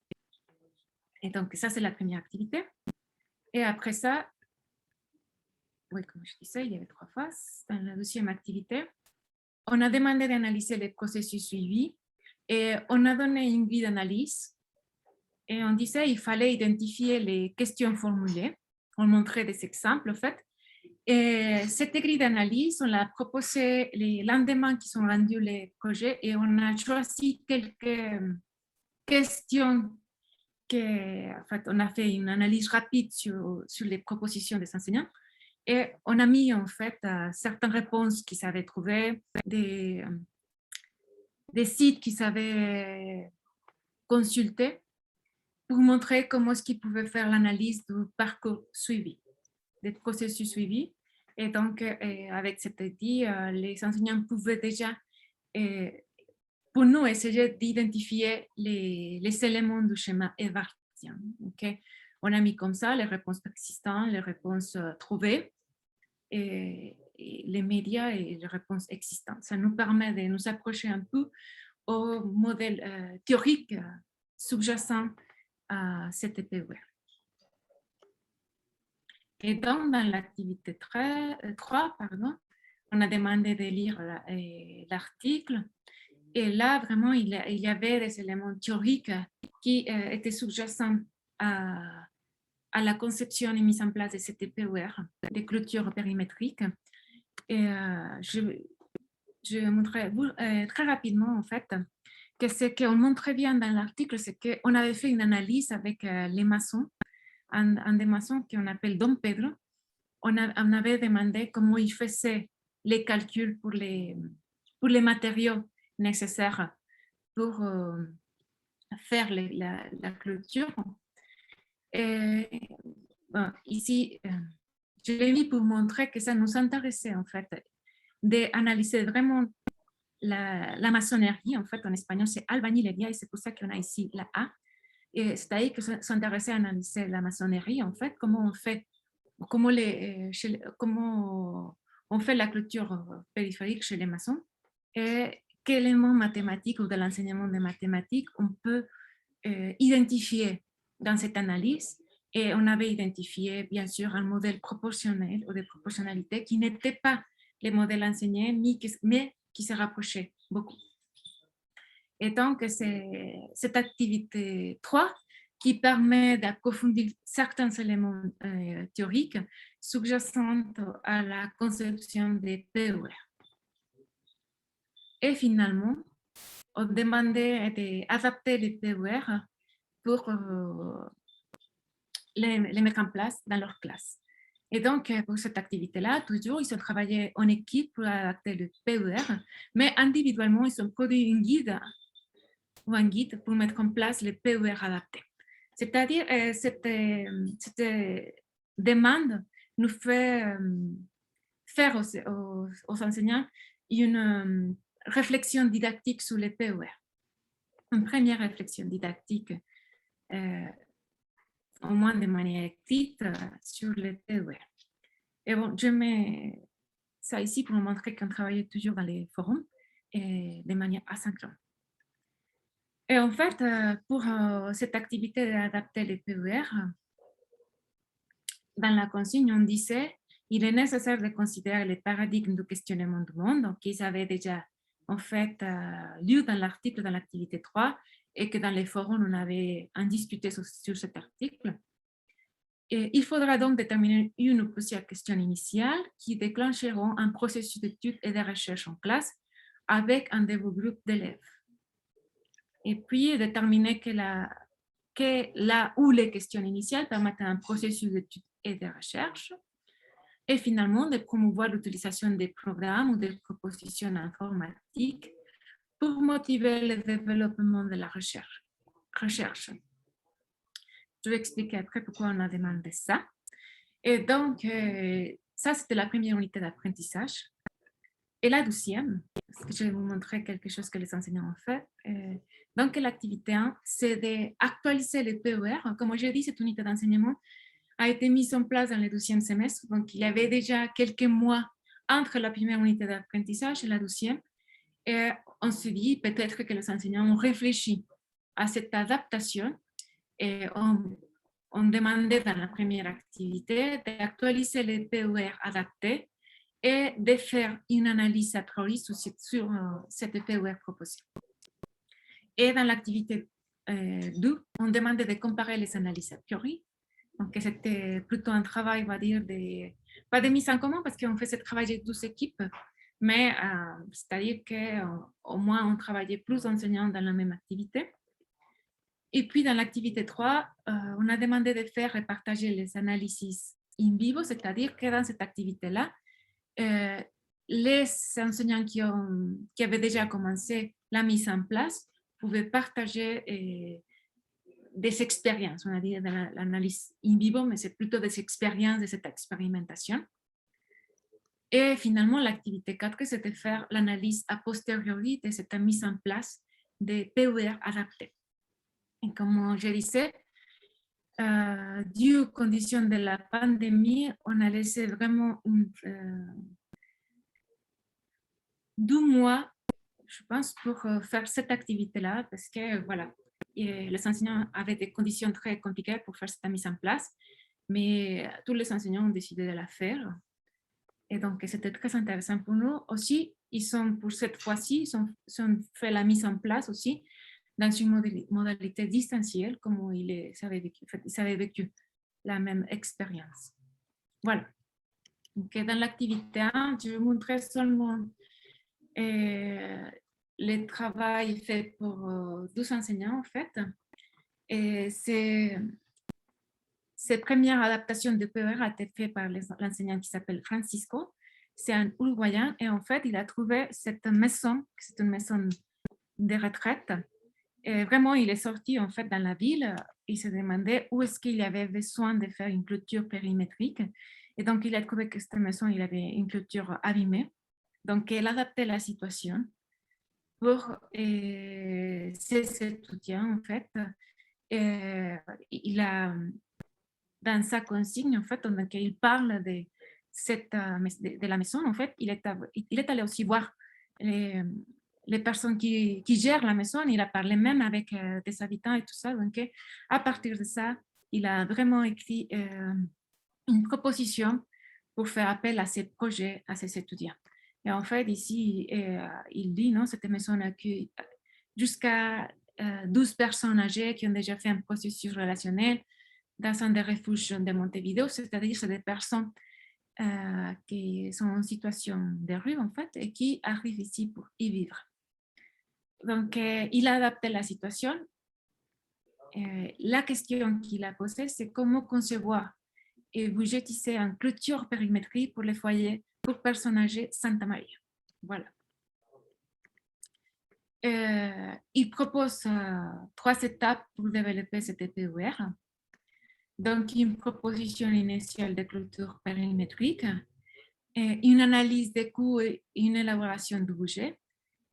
Et donc, ça, c'est la première activité. Et après ça, oui, comme je disais, il y avait 3 phases. Dans la deuxième activité, on a demandé d'analyser les processus suivis et on a donné une grille d'analyse. Et on disait qu'il fallait identifier les questions formulées. On montrait des exemples, en fait. Et cette grille d'analyse, on l'a proposée les lendemains qui sont rendus les projets et on a choisi quelques questions en fait, on a fait une analyse rapide sur les propositions des enseignants et on a mis en fait certaines réponses qu'ils avaient trouvées, des sites qu'ils avaient consultés pour montrer comment est-ce qu'ils pouvaient faire l'analyse du parcours suivi, des processus suivis. Et donc, avec cet outil, les enseignants pouvaient déjà, pour nous, essayer d'identifier les éléments du schéma évartien. Okay? On a mis comme ça les réponses existantes, les réponses trouvées, et les médias et les réponses existantes. Ça nous permet de nous approcher un peu au modèle théorique sous-jacent à cette PER. Et donc, dans l'activité 3, on a demandé de lire l'article. Et là, vraiment, il y avait des éléments théoriques qui étaient sous-jacents à la conception et mise en place de cette PER, des clôtures périmétriques. Et je montrerai très rapidement, en fait, que ce qu'on montrait bien dans l'article, c'est qu'on avait fait une analyse avec les maçons, un des maçons qu'on appelle Don Pedro. On avait demandé comment il faisait les calculs pour les matériaux nécessaires pour faire la clôture. Et, bon, ici, je l'ai mis pour montrer que ça nous intéressait en fait d'analyser vraiment la maçonnerie. En fait, en espagnol, c'est albañilería et c'est pour ça qu'on a ici la A. Et c'est-à-dire que s'intéresser à analyser la maçonnerie, en fait, comment on fait la clôture périphérique chez les maçons et quel élément mathématique ou de l'enseignement des mathématiques on peut identifier dans cette analyse. Et on avait identifié, bien sûr, un modèle proportionnel ou de proportionnalité qui n'était pas les modèles enseignés, mais qui se rapprochait beaucoup. Et donc, c'est cette activité 3 qui permet d'approfondir certains éléments théoriques sous-jacents à la conception des PER. Et finalement, on demandait d'adapter les PER pour les mettre en place dans leur classe. Et donc, pour cette activité-là, toujours, ils ont travaillé en équipe pour adapter le PER, mais individuellement, ils ont produit un guide pour mettre en place les PER adaptés. C'est-à-dire, cette demande nous fait faire aux enseignants une réflexion didactique sur les PER. Une première réflexion didactique, au moins de manière écrite, sur les PER. Et bon, je mets ça ici pour vous montrer qu'on travaillait toujours dans les forums et de manière asynchrone. Et en fait, pour cette activité d'adapter les PER, dans la consigne, on disait il est nécessaire de considérer les paradigmes du questionnement du monde, donc qu'ils avaient déjà en fait lu dans l'article dans l'activité 3 et que dans les forums, on avait en discuté sur cet article. Et il faudra donc déterminer une ou plusieurs questions initiales qui déclencheront un processus d'étude et de recherche en classe avec un de vos groupes d'élèves. Et puis déterminer que là où les questions initiales permettent un processus d'étude et de recherche. Et finalement, de promouvoir l'utilisation des programmes ou des propositions informatiques pour motiver le développement de la recherche. Je vais expliquer après pourquoi on a demandé ça. Et donc, ça, c'était la première unité d'apprentissage. Et la deuxième, parce que je vais vous montrer quelque chose que les enseignants ont fait. Donc, l'activité 1, c'est d'actualiser les PER. Comme j'ai dit, cette unité d'enseignement a été mise en place dans le deuxième semestre. Donc, il y avait déjà quelques mois entre la première unité d'apprentissage et la deuxième. Et on se dit peut-être que les enseignants ont réfléchi à cette adaptation et on demandait dans la première activité d'actualiser les PER adaptés et de faire une analyse a priori sur cette PER proposée. Et dans l'activité 2, on demandait de comparer les analyses a priori. Donc, c'était plutôt un travail, on va dire, pas de mise en commun parce qu'on faisait travailler 12 équipes, mais c'est-à-dire qu'au moins on travaillait plus d'enseignants dans la même activité. Et puis, dans l'activité 3, on a demandé de faire et partager les analyses in vivo, c'est-à-dire que dans cette activité-là, les enseignants qui avaient déjà commencé la mise en place pouvaient partager des expériences, on va dire de l'analyse in vivo, mais c'est plutôt des expériences de cette expérimentation. Et finalement, l'activité 4, c'était faire l'analyse a posteriori de cette mise en place des PER adaptés. Et comme je disais, dû aux conditions de la pandémie, on a laissé vraiment 2 mois, je pense, pour faire cette activité-là, parce que voilà, les enseignants avaient des conditions très compliquées pour faire cette mise en place, mais tous les enseignants ont décidé de la faire. Et donc, c'était très intéressant pour nous. Aussi, pour cette fois-ci, ils ont fait la mise en place aussi dans une modalité distancielle, comme ils avaient vécu la même expérience. Voilà. Donc, dans l'activité 1, je vais vous montrer seulement le travail fait pour 12 enseignants, en fait. Et cette première adaptation de PER a été faite par l'enseignant qui s'appelle Francisco. C'est un Uruguayen et en fait, il a trouvé cette maison, c'est une maison de retraite. Et vraiment, il est sorti en fait dans la ville. Il se demandait où est-ce qu'il y avait besoin de faire une clôture périmétrique. Et donc, il a trouvé que cette maison, il avait une clôture abîmée. Donc, il adaptait la situation. pour ces étudiants, en fait. Il a, dans sa consigne, en fait, donc, il parle de la maison, en fait, il est allé aussi voir les personnes qui gèrent la maison, il a parlé même avec des habitants et tout ça, donc à partir de ça, il a vraiment écrit une proposition pour faire appel à ces projets, à ces étudiants. Et en fait, ici, il dit, non, cette maison accueille jusqu'à 12 personnes âgées qui ont déjà fait un processus relationnel dans un des refuges de Montevideo, c'est-à-dire c'est des personnes qui sont en situation de rue, en fait, et qui arrivent ici pour y vivre. Donc, il a adapté la situation. La question qu'il a posée, c'est comment concevoir et budgétiser une clôture périmétrique pour les foyers pour personnes âgées Santa Maria. Voilà. Il propose 3 étapes pour développer cet EPUR. Donc, une proposition initiale de clôture périmétrique, une analyse des coûts et une élaboration du budget,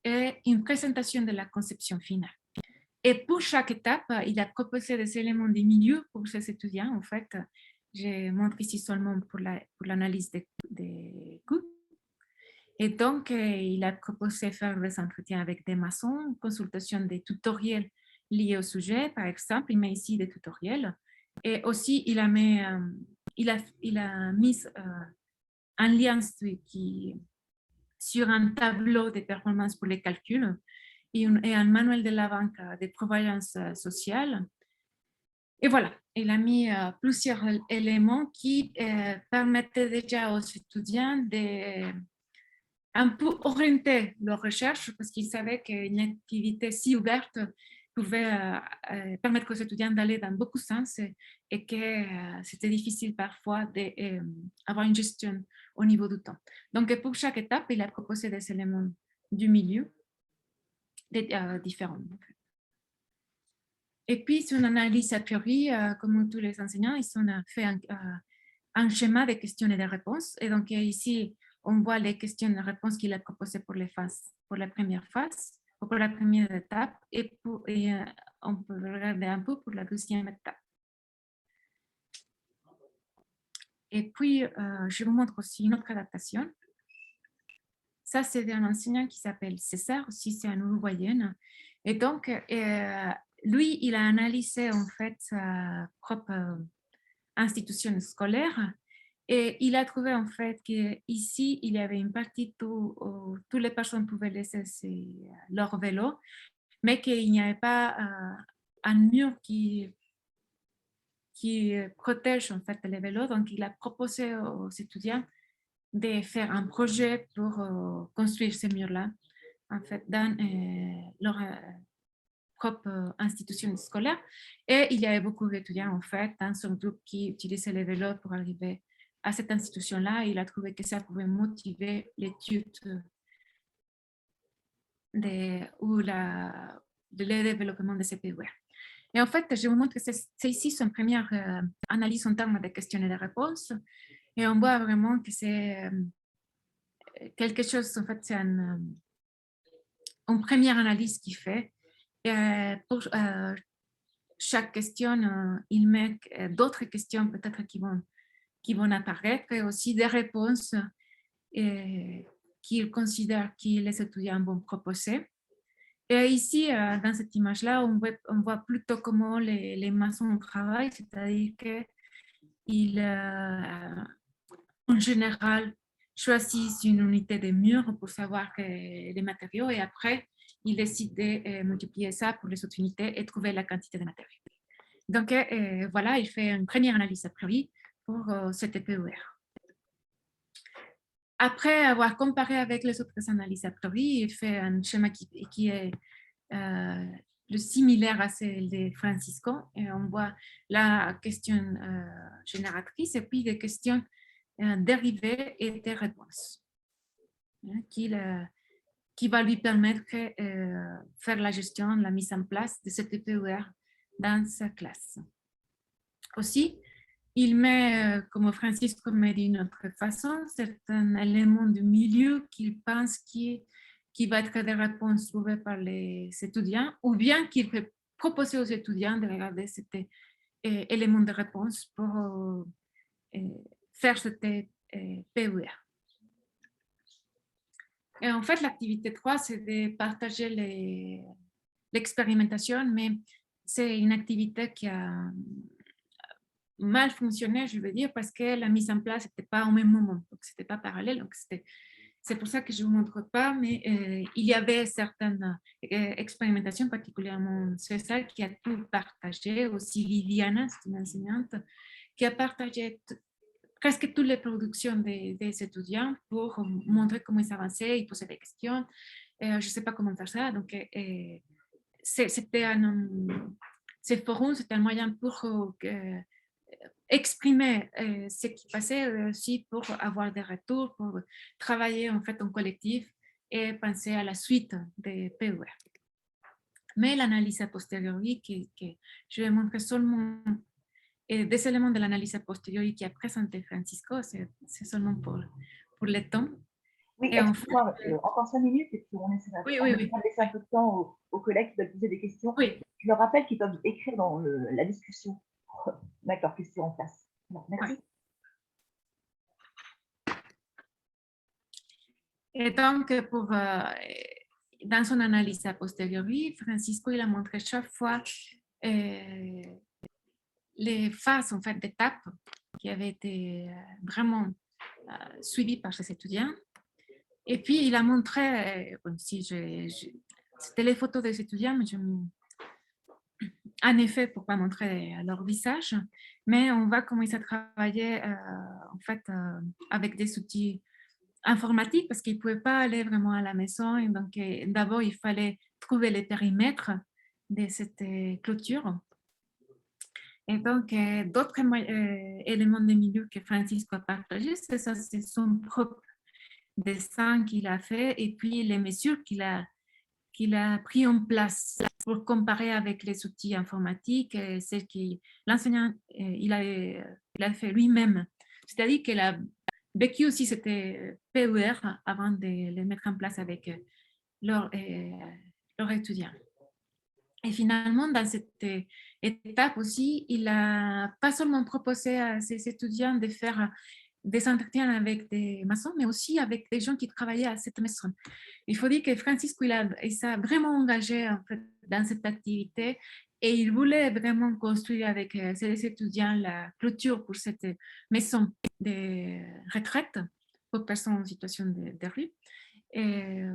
et une présentation de la conception finale. Et pour chaque étape, il a proposé des éléments de milieu pour ces étudiants. En fait, je montre ici seulement pour l'analyse des coûts. Et donc, il a proposé faire des entretiens avec des maçons, consultation des tutoriels liés au sujet, par exemple. Il met ici des tutoriels. Et aussi, il a mis un lien sur un tableau de performance pour les calculs et un manuel de la banque de prévoyance sociale. Et voilà, il a mis plusieurs éléments qui permettaient déjà aux étudiants de un peu orienter leur recherche parce qu'ils savaient qu'une activité si ouverte pouvait permettre aux étudiants d'aller dans beaucoup de sens et que c'était difficile parfois d'avoir une gestion au niveau du temps. Donc, pour chaque étape, il a proposé des éléments du milieu différents. Et puis, son analyse a priori, comme tous les enseignants, ils ont fait un schéma de questions et de réponses. Et donc, ici, on voit les questions et réponses qu'il a proposées pour la première phase, ou pour la première étape, et on peut regarder un peu pour la deuxième étape. Et puis, je vous montre aussi une autre adaptation. Ça, c'est un enseignant qui s'appelle César, aussi c'est un Uruguayen. Et donc, lui, il a analysé en fait sa propre institution scolaire et il a trouvé en fait qu'ici, il y avait une partie où toutes les personnes pouvaient laisser leur vélo, mais qu'il n'y avait pas un mur qui protège en fait les vélos. Donc, il a proposé aux étudiants de faire un projet pour construire ces murs-là, en fait, dans leur propre institution scolaire. Et il y avait beaucoup d'étudiants, en fait, dans son groupe qui utilisaient les vélos pour arriver à cette institution-là. Il a trouvé que ça pouvait motiver l'étude ou le développement de ces PUR. Et en fait, je vous montre que c'est ici son première analyse en termes de questions et de réponses. Et on voit vraiment que c'est quelque chose, en fait, c'est une première analyse qu'il fait. Pour chaque question, il met d'autres questions peut-être qui vont apparaître et aussi des réponses qu'il considère que les étudiants vont proposer. Et ici, dans cette image-là, on voit plutôt comment les maçons travaillent, c'est-à-dire qu'ils, en général, choisissent une unité de mur pour savoir les matériaux et après, ils décident de multiplier ça pour les autres unités et trouver la quantité de matériaux. Donc, voilà, il fait une première analyse a priori pour cet EPUR. Après avoir comparé avec les autres analyses a priori, il fait un schéma qui est le similaire à celle de Francisco. Et on voit la question génératrice et puis des questions dérivées et des réponses qui va lui permettre de faire la gestion, la mise en place de cet EPUR dans sa classe. Aussi, il met, comme Francisco met d'une autre façon, certains éléments du milieu qu'il pense qui qui va être des réponses trouvées par les étudiants, ou bien qu'il peut proposer aux étudiants de regarder cet élément de réponse pour faire cette PUR. Et en fait, l'activité 3, c'est de partager l'expérimentation, mais c'est une activité qui a mal fonctionné, je veux dire, parce que la mise en place n'était pas au même moment, donc ce n'était pas parallèle. Donc c'est pour ça que je ne vous montre pas, mais il y avait certaines expérimentations, particulièrement César, qui a tout partagé, aussi Viviana, c'est une enseignante, qui a partagé presque toutes les productions des étudiants pour montrer comment ils avançaient, ils posaient des questions. Je ne sais pas comment faire ça, donc c'était ce forum, c'était un moyen pour exprimer ce qui passait aussi pour avoir des retours, pour travailler en fait en collectif et penser à la suite des PUR. Mais l'analyse a posteriori, que je vais montrer seulement des éléments de l'analyse a posteriori qui a présenté Francisco, c'est seulement pour le temps. Oui, excuse-moi, encore 5 minutes et puis on essaie de laisser un peu de temps aux collègues qui veulent poser des questions. Oui. Je leur rappelle qu'ils peuvent écrire dans la discussion. D'accord, question en place. Non, merci. Oui. Et donc, dans son analyse a posteriori, Francisco il a montré chaque fois les phases en fait, d'étapes qui avaient été vraiment suivies par ses étudiants. Et puis, il a montré, c'était les photos des étudiants, mais en effet, pour ne pas montrer leur visage, mais on voit comment ils ont travaillé en fait, avec des outils informatiques parce qu'ils ne pouvaient pas aller vraiment à la maison. Et donc, d'abord, il fallait trouver les périmètres de cette clôture. Et donc, d'autres éléments de milieu que Francisco a partagé, c'est ça, c'est son propre dessin qu'il a fait et puis les mesures qu'il a pris en place pour comparer avec les outils informatiques, celles que l'enseignant il a fait lui-même. C'est-à-dire qu'il a vécu aussi c'était PUR avant de les mettre en place avec leurs étudiants. Et finalement, dans cette étape aussi, il n'a pas seulement proposé à ses étudiants de faire des entretiens avec des maçons, mais aussi avec des gens qui travaillaient à cette maison. Il faut dire que Francisco, il s'est vraiment engagé en fait, dans cette activité et il voulait vraiment construire avec ses étudiants la clôture pour cette maison de retraite pour personnes en situation de rue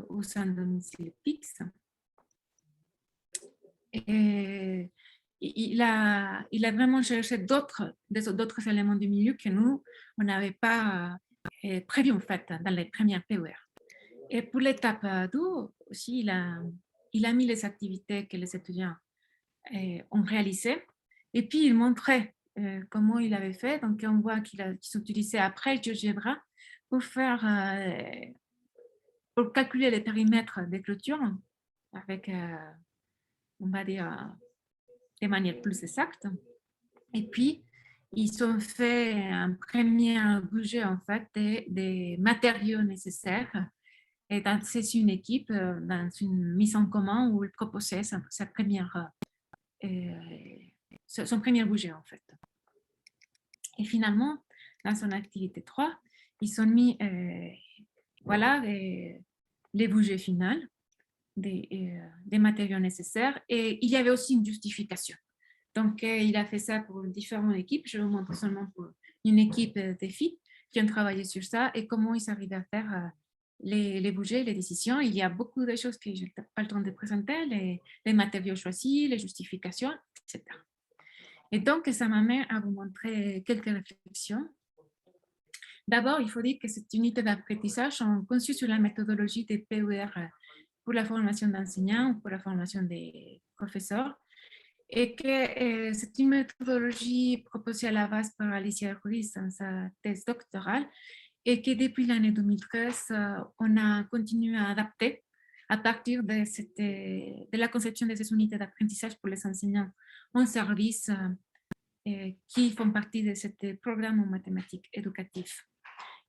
ou sans domicile fixe. Et il a vraiment cherché d'autres éléments du milieu que nous, on n'avait pas prévu en fait dans les premières PUR. Et pour l'étape 2 aussi, il a mis les activités que les étudiants ont réalisées et puis il montrait comment il avait fait. Donc on voit qu'il utilisait après GeoGebra pour pour calculer les périmètres des clôtures avec on va dire, de manière plus exacte. Et puis, ils ont fait un premier budget, en fait, des matériaux nécessaires. Et c'est une équipe, dans une mise en commun où ils proposaient son premier budget, en fait. Et finalement, dans son activité 3, ils ont mis, voilà, les budgets finaux des matériaux nécessaires et il y avait aussi une justification. Donc, il a fait ça pour différentes équipes. Je vous montre seulement pour une équipe des filles qui ont travaillé sur ça et comment ils arrivaient à faire les budgets, les décisions. Il y a beaucoup de choses que je n'ai pas le temps de présenter, les matériaux choisis, les justifications, etc. Et donc, ça m'amène à vous montrer quelques réflexions. D'abord, il faut dire que cette unité d'apprentissage est conçue sur la méthodologie des PUR pour la formation d'enseignants ou pour la formation des professeurs, et que c'est une méthodologie proposée à la base par Alicia Ruiz dans sa thèse doctorale et que depuis l'année 2013, on a continué à adapter à partir de la conception de ces unités d'apprentissage pour les enseignants en service qui font partie de ce programme en mathématiques éducatif.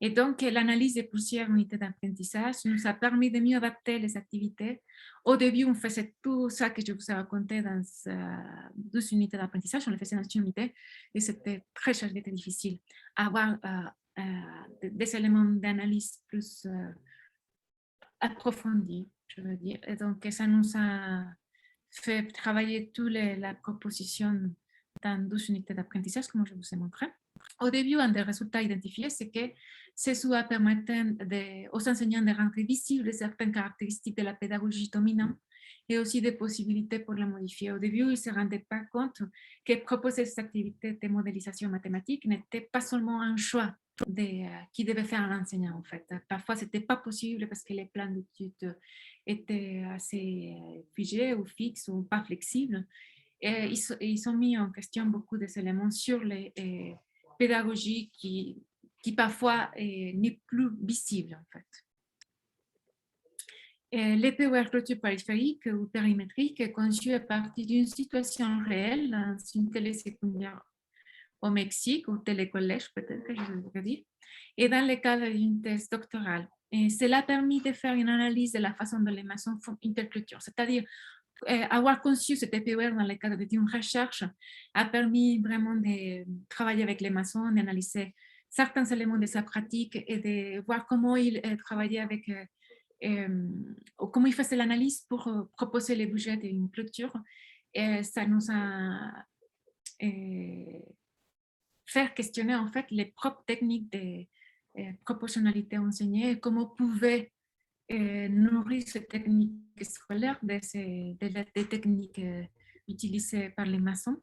Et donc, l'analyse de plusieurs unités d'apprentissage nous a permis de mieux adapter les activités. Au début, on faisait tout ça que je vous ai raconté dans 12 unités d'apprentissage, on le faisait dans une unité, et c'était très chargé, c'était difficile. Avoir des éléments d'analyse plus approfondis, je veux dire. Et donc, ça nous a fait travailler toute la proposition dans 12 unités d'apprentissage, comme je vous ai montré. Au début, un des résultats identifiés, c'est que ces SUA permettent aux enseignants de rendre visibles certaines caractéristiques de la pédagogie dominante et aussi des possibilités pour la modifier. Au début, ils ne se rendaient pas compte que proposer cette activité de modélisation mathématique n'était pas seulement un choix qui devait faire l'enseignant, en fait. Parfois, ce n'était pas possible parce que les plans d'études étaient assez figés ou fixes ou pas flexibles. Et ils ont mis en question beaucoup des éléments sur les pédagogie qui parfois n'est plus visible, en fait. Les POR clôture périphérique ou périmétrique est conçu à partir d'une situation réelle dans une télésecondaire au Mexique ou télécollège, peut-être que je devrais dire, et dans le cadre d'une thèse doctorale. Et cela a permis de faire une analyse de la façon dont les maçons font interclôture, c'est-à-dire avoir conçu cet POR dans le cadre d'une recherche a permis vraiment de travailler avec les maçons, d'analyser certains éléments de sa pratique et de voir comment ils travaillaient avec, comment ils faisaient l'analyse pour proposer les budgets d'une clôture. Et ça nous a fait questionner en fait les propres techniques de proportionnalité enseignées et comment pouvaient nourrir ces techniques scolaires des techniques utilisées par les maçons.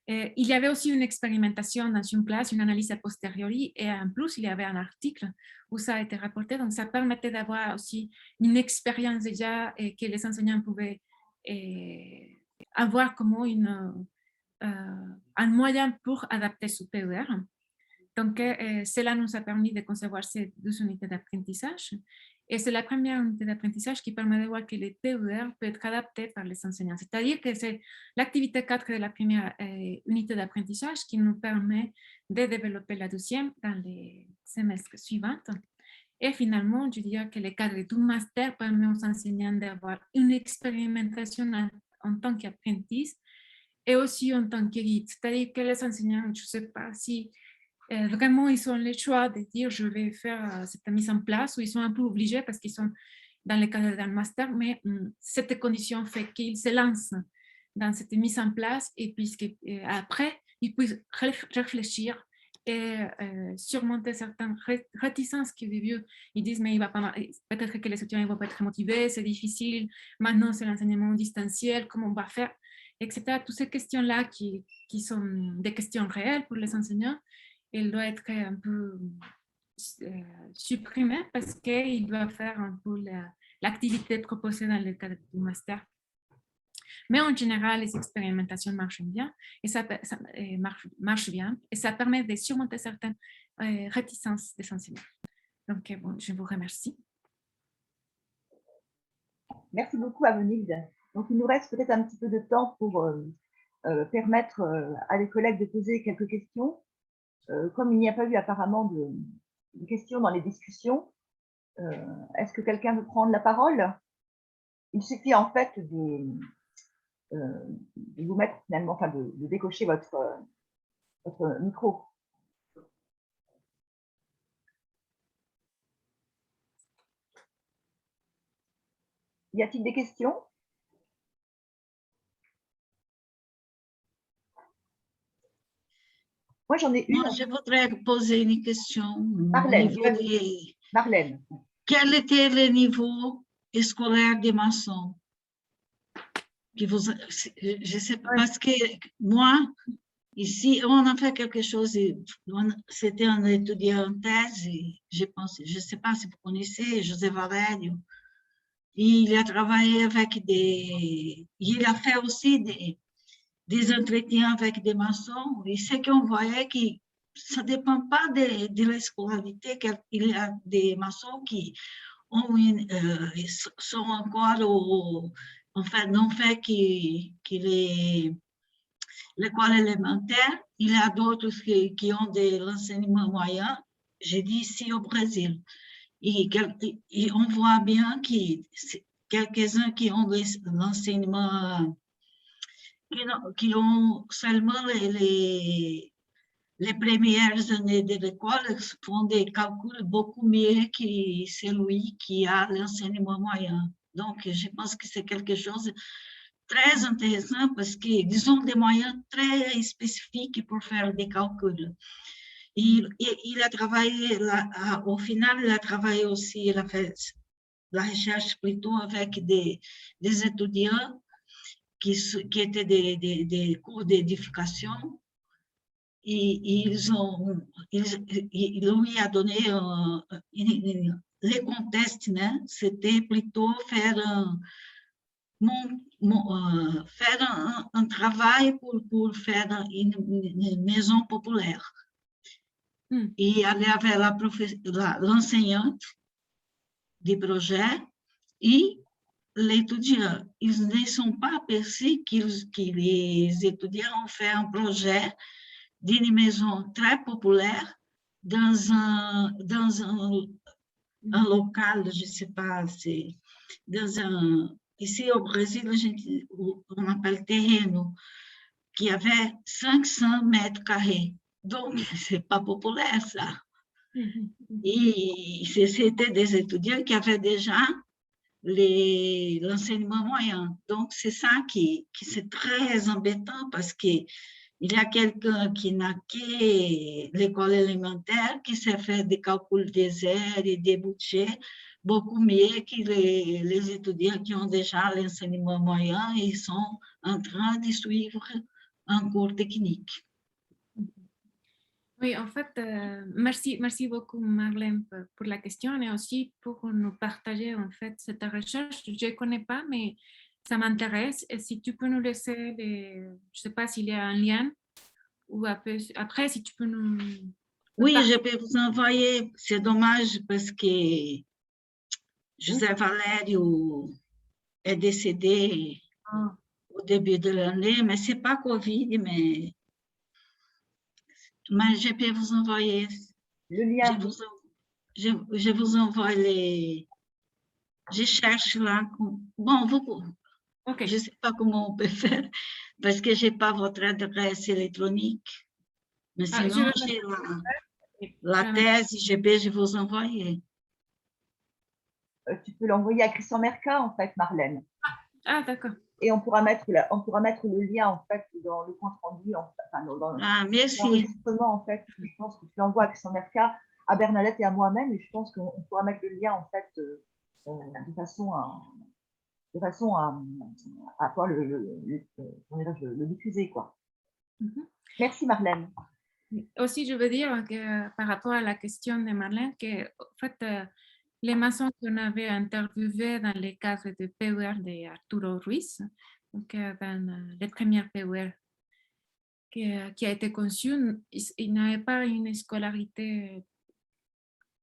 Il y avait aussi une expérimentation dans une classe, une analyse a posteriori, et en plus, il y avait un article où ça a été rapporté, donc ça permettait d'avoir aussi une expérience déjà et que les enseignants pouvaient avoir comme un moyen pour adapter ce POR. Donc, cela nous a permis de concevoir ces 2 unités d'apprentissage. Et c'est la première unité d'apprentissage qui permet de voir que le POR peut être adapté par les enseignants. C'est-à-dire que c'est l'activité 4 de la première unité d'apprentissage qui nous permet de développer la deuxième dans les semestres suivants. Et finalement, je dirais que le cadre du master permet aux enseignants d'avoir une expérimentation en tant qu'apprenti et aussi en tant que guide. C'est-à-dire que les enseignants, je ne sais pas si vraiment, ils ont le choix de dire je vais faire cette mise en place ou ils sont un peu obligés parce qu'ils sont dans le cadre d'un master, mais cette condition fait qu'ils se lancent dans cette mise en place et puisque après, ils puissent réfléchir et surmonter certaines réticences qui au début, ils disent mais il va pas, peut-être que les étudiants ne vont pas être motivés, c'est difficile, maintenant c'est l'enseignement distanciel, comment on va faire, etc. Toutes ces questions-là qui sont des questions réelles pour les enseignants, il doit être un peu supprimé parce qu'il doit faire un peu l'activité proposée dans le cadre du master. Mais en général, les expérimentations marchent bien et ça marche bien et ça permet de surmonter certaines réticences des enseignants. Donc, bon, je vous remercie. Merci beaucoup, Avenilde. Donc, il nous reste peut-être un petit peu de temps pour permettre à les collègues de poser quelques questions. Comme il n'y a pas eu apparemment de questions dans les discussions, est-ce que quelqu'un veut prendre la parole? Il suffit en fait de vous mettre finalement, enfin de décocher votre micro. Y a-t-il des questions? Moi, j'en ai une. Moi, je voudrais poser une question. Marlène, Marlène. Quel était le niveau scolaire des maçons? Je ne sais pas, parce que moi, ici, on a fait quelque chose, c'était un étudiant en thèse, je pense, je ne sais pas si vous connaissez, José Valério. Il a travaillé avec il a fait aussi des entretiens avec des maçons, et ce qu'on voyait que ça ne dépend pas de la scolarité, qu'il y a des maçons qui sont encore enfin, non fait l'école élémentaire. Il y a d'autres qui ont de l'enseignement moyen j'ai dit ici au Brésil. Et on voit bien que quelques-uns qui ont l'enseignement, qui ont seulement les premières années de l'école font des calculs beaucoup mieux que celui qui a l'enseignement moyen. Donc, je pense que c'est quelque chose de très intéressant parce qu'ils ont des moyens très spécifiques pour faire des calculs. Il a travaillé, au final, il a travaillé aussi, il a fait la recherche plutôt avec des étudiants qui étaient des cours d'édification. Il lui a donné les contextes, c'était plutôt faire un travail pour faire une maison populaire. Et aller avec l'enseignante du projet et l'étudiant. Ils ne sont pas aperçus que les étudiants ont fait un projet d'une maison très populaire dans un local, je ne sais pas, c'est ici au Brésil, on appelle terreno, qui avait 500 mètres carrés. Donc, ce n'est pas populaire, ça. Et c'était des étudiants qui avaient déjà l'enseignement moyen. Donc, c'est ça qui c'est très embêtant parce qu'il y a quelqu'un qui n'a que l'école élémentaire, qui sait faire des calculs des heures et des budgets beaucoup mieux que les étudiants qui ont déjà l'enseignement moyen et sont en train de suivre un cours technique. Oui, en fait, merci beaucoup Marlène pour la question et aussi pour nous partager en fait cette recherche. Je ne connais pas, mais ça m'intéresse. Et si tu peux nous laisser, je ne sais pas s'il y a un lien ou après si tu peux nous... Oui, je peux vous envoyer. C'est dommage parce que José Valério est décédé au début de l'année, mais ce n'est pas Covid, mais je peux vous envoyer le lien. Je vous envoie les... Je cherche là. Bon, okay. Je ne sais pas comment on peut faire parce que je n'ai pas votre adresse électronique. Mais sinon, j'ai la thèse, je vous envoyer. Tu peux l'envoyer à Christian Merca, en fait, Marlène. Ah, d'accord. Et on pourra mettre le lien, en fait, dans le compte rendu, enfin, dans l'enregistrement, en fait. Je pense que tu l'envoies à Christian Merca, à Bernadette et à moi-même, et je pense qu'on pourra mettre le lien, en fait, de façon à pouvoir le diffuser, quoi. Merci, Marlène. Aussi, je veux dire que par rapport à la question de Marlène, que, en fait, les maçons qu'on avait interviewés dans le cadre de PUR de Arturo Ruiz, donc dans les premières PUR qui a été conçue, ils n'avaient pas une scolarité,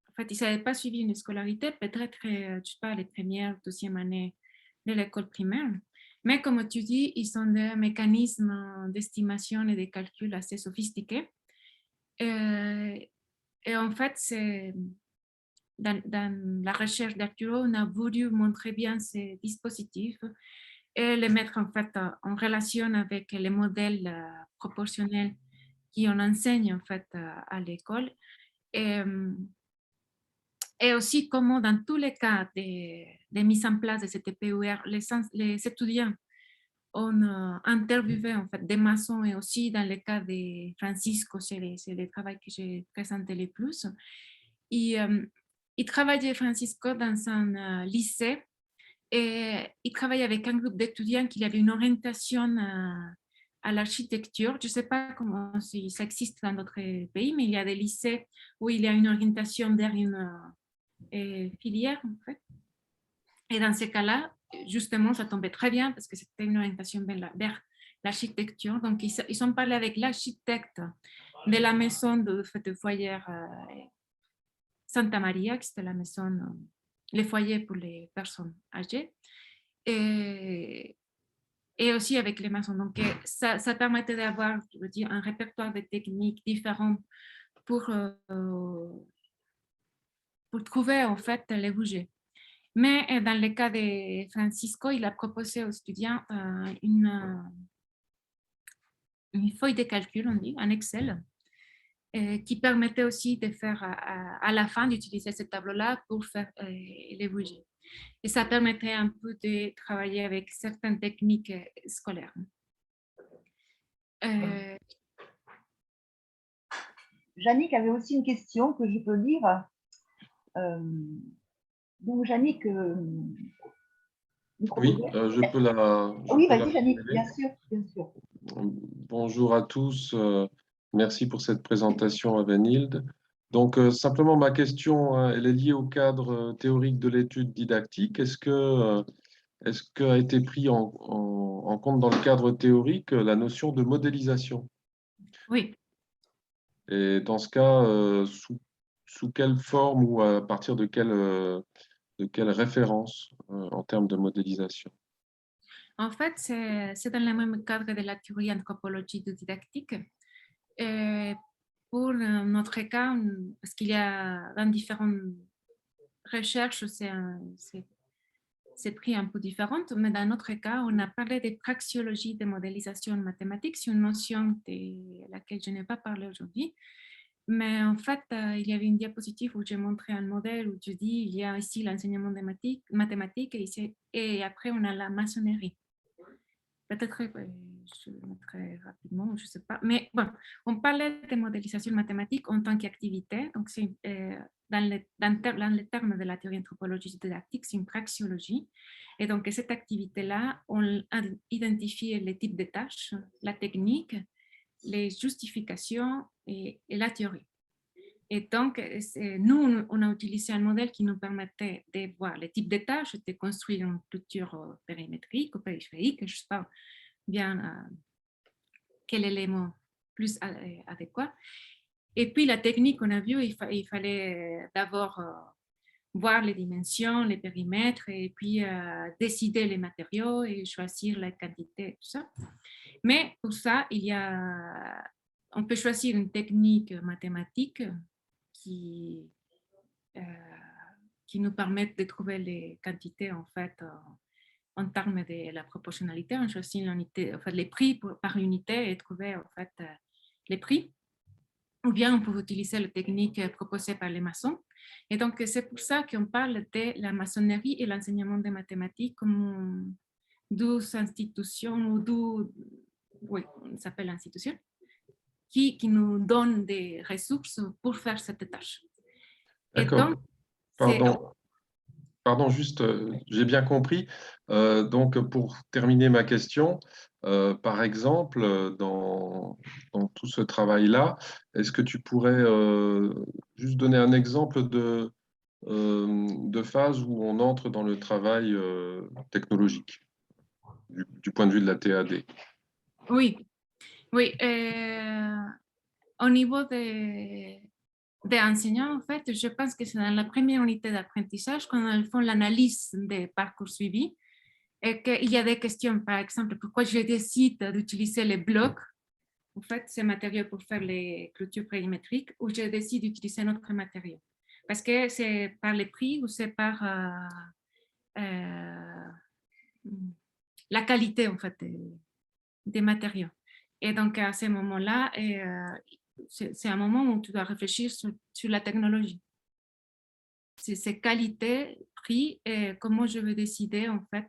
en fait, ils n'avaient pas suivi une scolarité, peut-être, je ne sais pas, les premières, deuxième années de l'école primaire. Mais comme tu dis, ils ont des mécanismes d'estimation et de calcul assez sophistiqués. Et en fait, dans la recherche d'Arturo, on a voulu montrer bien ces dispositifs et les mettre en fait en relation avec les modèles proportionnels qu'on enseigne en fait à l'école. Et aussi comment dans tous les cas de mise en place de cette PUR, les étudiants ont interviewé en fait des maçons et aussi dans le cas de Francisco, c'est le travail que j'ai présenté le plus. Il travaillait Francisco dans un lycée et il travaillait avec un groupe d'étudiants qui avait une orientation à l'architecture. Je ne sais pas comment si ça existe dans d'autres pays, mais il y a des lycées où il y a une orientation vers une filière en fait. Et dans ces cas-là, justement, ça tombait très bien parce que c'était une orientation vers l'architecture. Donc, ils ont parlé avec l'architecte de la maison de foyer Santa Maria, qui c'était la maison, le foyer pour les personnes âgées, et aussi avec les maçons. Donc, ça permettait d'avoir, je veux dire, un répertoire de techniques différentes pour pour trouver en fait les bougies. Mais dans le cas de Francisco, il a proposé aux étudiants une feuille de calcul, on dit, un Excel, qui permettait aussi de faire à la fin d'utiliser ce tableau-là pour faire les bougies. Et ça permettait un peu de travailler avec certaines techniques scolaires. Yannick avait aussi une question que je peux lire. Donc, Yannick, oui, je peux la. Oui, vas-y, Yannick, bien sûr, bien sûr. Bonjour à tous. Merci pour cette présentation, Avenilde. Donc, simplement, ma question, elle est liée au cadre théorique de l'étude didactique. Est-ce qu'a été pris en compte dans le cadre théorique la notion de modélisation? Oui. Et dans ce cas, sous quelle forme ou à partir de quelle référence en termes de modélisation? En fait, c'est dans le même cadre de la théorie anthropologie du didactique. Pour notre cas, parce qu'il y a dans différentes recherches, c'est pris un peu différent, mais dans notre cas, on a parlé de praxiologie de modélisation mathématique. C'est une notion de laquelle je n'ai pas parlé aujourd'hui. Mais en fait, il y avait une diapositive où j'ai montré un modèle où je dis il y a ici l'enseignement des mathématiques et après on a la maçonnerie. Peut-être je le mettrai rapidement, je ne sais pas. Mais bon, on parlait de modélisation mathématique en tant qu'activité. Donc, c'est, dans les termes de la théorie anthropologique didactique, c'est une praxiologie. Et donc, cette activité-là, on a identifié les types de tâches, la technique, les justifications et la théorie. Et donc, nous, on a utilisé un modèle qui nous permettait de voir les types de tâches, de construire une structure périmétrique ou périphérique, je ne sais pas bien quel élément plus adéquat. Et puis, la technique qu'on a vue, il fallait d'abord voir les dimensions, les périmètres, et puis décider les matériaux et choisir la quantité, tout ça. Mais pour ça, on peut choisir une technique mathématique qui nous permettent de trouver les quantités en fait en termes de la proportionnalité. On choisit l'unité, en fait, les prix par unité et trouver en fait les prix. Ou bien on peut utiliser la technique proposée par les maçons. Et donc c'est pour ça qu'on parle de la maçonnerie et l'enseignement des mathématiques comme deux institutions ou oui, on s'appelle institution, qui nous donnent des ressources pour faire cette tâche. D'accord. Pardon, juste, j'ai bien compris. Donc, pour terminer ma question, par exemple, dans tout ce travail-là, est-ce que tu pourrais juste donner un exemple de phase où on entre dans le travail technologique, du point de vue de la TAD? Oui, oui. Au niveau des enseignants, en fait, je pense que c'est dans la première unité d'apprentissage qu'on fait l'analyse des parcours suivis et qu'il y a des questions, par exemple, pourquoi je décide d'utiliser les blocs, en fait, ces matériaux pour faire les clôtures périmétriques, ou je décide d'utiliser un autre matériau. Parce que c'est par les prix ou c'est par la qualité, en fait, des matériaux. Et donc, à ce moment-là, c'est un moment où tu dois réfléchir sur la technologie. C'est qualité, prix, et comment je vais décider, en fait,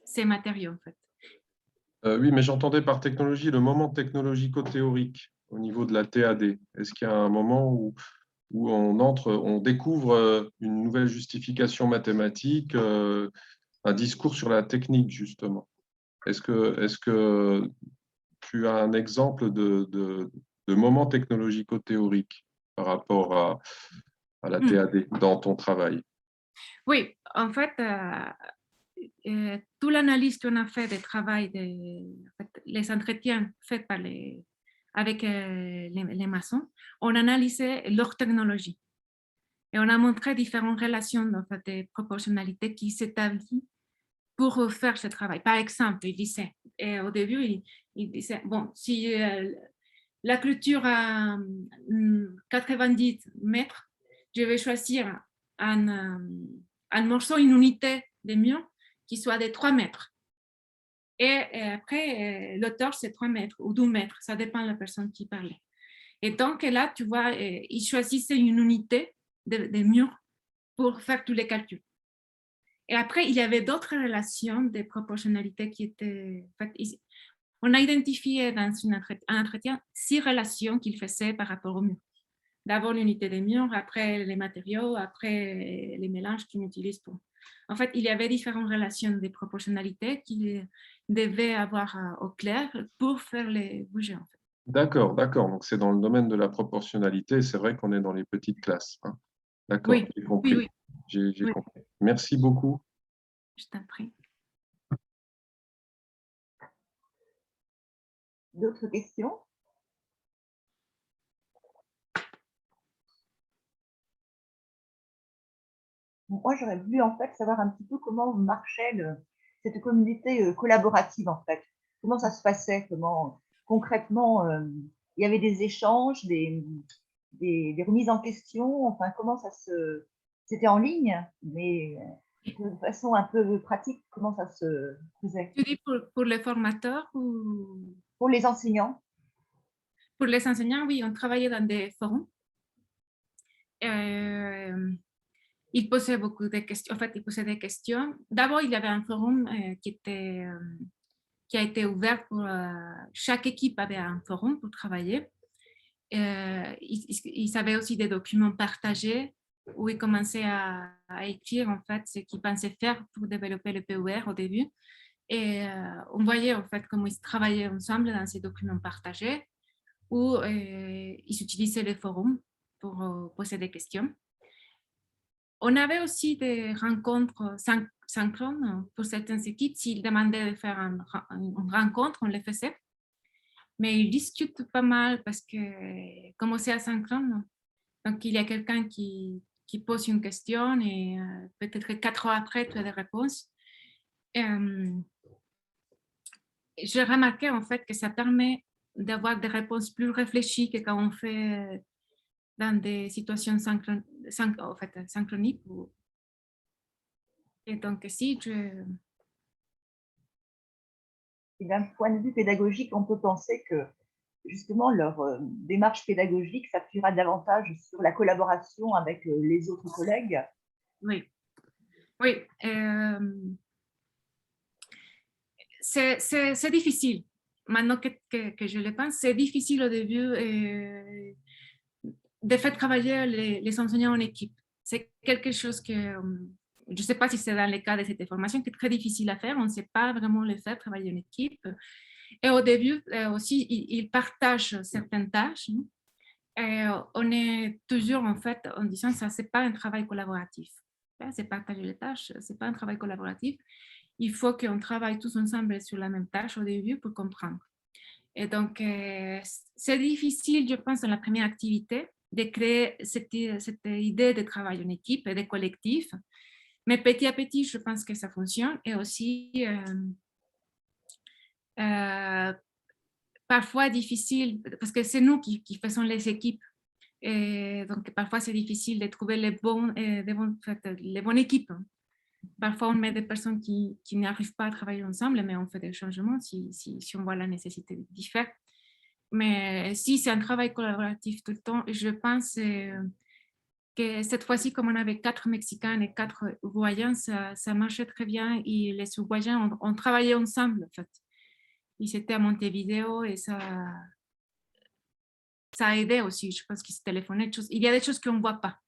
ces matériaux, en fait. Oui, mais j'entendais par technologie le moment technologico-théorique au niveau de la TAD. Est-ce qu'il y a un moment où on découvre une nouvelle justification mathématique, un discours sur la technique, justement? Est-ce que tu as un exemple de moment technologico-théorique par rapport à la TAD dans ton travail? Oui, en fait, toute l'analyse qu'on a fait des travail, les entretiens faits avec les maçons, on a analysé leur technologie. Et on a montré différentes relations en fait, de proportionnalité qui s'établissent pour faire ce travail. Par exemple, il disait, au début, il disait, bon, si la clôture à 90 mètres, je vais choisir un morceau, une unité de mur qui soit de 3 mètres. Et après, l'auteur, c'est 3 mètres ou 2 mètres, ça dépend de la personne qui parlait. Et donc là, tu vois, ils choisissaient une unité de mur pour faire tous les calculs. Et après, il y avait d'autres relations de proportionnalité qui étaient faites. On a identifié dans un entretien 6 relations qu'il faisait par rapport au mur. D'abord l'unité des murs, après les matériaux, après les mélanges qu'on utilise pour. En fait, il y avait différentes relations de proportionnalité qu'il devait avoir au clair pour faire les bouger. En fait. D'accord, d'accord. Donc, c'est dans le domaine de la proportionnalité. C'est vrai qu'on est dans les petites classes. Hein. D'accord, Oui, j'ai compris. oui, oui. J'ai compris. Merci beaucoup. Je t'en prie. D'autres questions? Moi, j'aurais voulu en fait savoir un petit peu comment marchait cette communauté collaborative en fait. Comment ça se passait? Comment concrètement il y avait des échanges, des remises en question. Enfin, comment ça se c'était en ligne, mais de façon un peu pratique, comment ça se faisait? Tu dis pour les formateurs ou Pour les enseignants? pour les enseignants? Oui, on travaillait dans des forums. Il posait beaucoup de questions. En fait, il posait des questions. D'abord, il y avait un forum qui a été ouvert pour chaque équipe avait un forum pour travailler. Ils avaient aussi des documents partagés où ils commençaient à écrire en fait ce qu'ils pensaient faire pour développer le POR au début. Et on voyait en fait comment ils travaillaient ensemble dans ces documents partagés où ils utilisaient les forums pour poser des questions. On avait aussi des rencontres synchrones pour certaines équipes. S'ils demandaient de faire une rencontre, on les faisait. Mais ils discutent pas mal parce que comme c'est asynchrone, donc il y a quelqu'un qui pose une question et peut-être 4 heures après, tu as des réponses. J'ai remarqué en fait que ça permet d'avoir des réponses plus réfléchies que quand on fait dans des situations synchroniques. Et donc, si je... Et d'un point de vue pédagogique, on peut penser que justement leur démarche pédagogique s'appuiera davantage sur la collaboration avec les autres collègues. Oui, oui. C'est difficile. Maintenant que je le pense, c'est difficile au début de faire travailler les enseignants en équipe. C'est quelque chose que, je ne sais pas si c'est dans le cas de cette formation, qui est très difficile à faire. On ne sait pas vraiment le faire travailler en équipe. Et au début, aussi, ils partagent certaines tâches. Et on est toujours, en fait, en disant que ça, ce n'est pas un travail collaboratif. C'est partager les tâches, ce n'est pas un travail collaboratif. Il faut qu'on travaille tous ensemble sur la même tâche au début pour comprendre. Et donc, c'est difficile, je pense, dans la première activité, de créer cette idée de travail en équipe et de collectif. Mais petit à petit, je pense que ça fonctionne. Et aussi, parfois difficile, parce que c'est nous qui faisons les équipes. Et donc, parfois, c'est difficile de trouver les bonnes équipes. Parfois, on met des personnes qui n'arrivent pas à travailler ensemble, mais on fait des changements si on voit la nécessité d'y faire. Mais si c'est un travail collaboratif tout le temps, je pense que cette fois-ci, comme on avait 4 Mexicains et 4 Uruguayens, ça marchait très bien. Et les Uruguayens ont travaillé ensemble, en fait. Ils étaient à Montevideo et ça a aidé aussi. Je pense qu'ils se téléphonaient. Il y a des choses qu'on ne voit pas.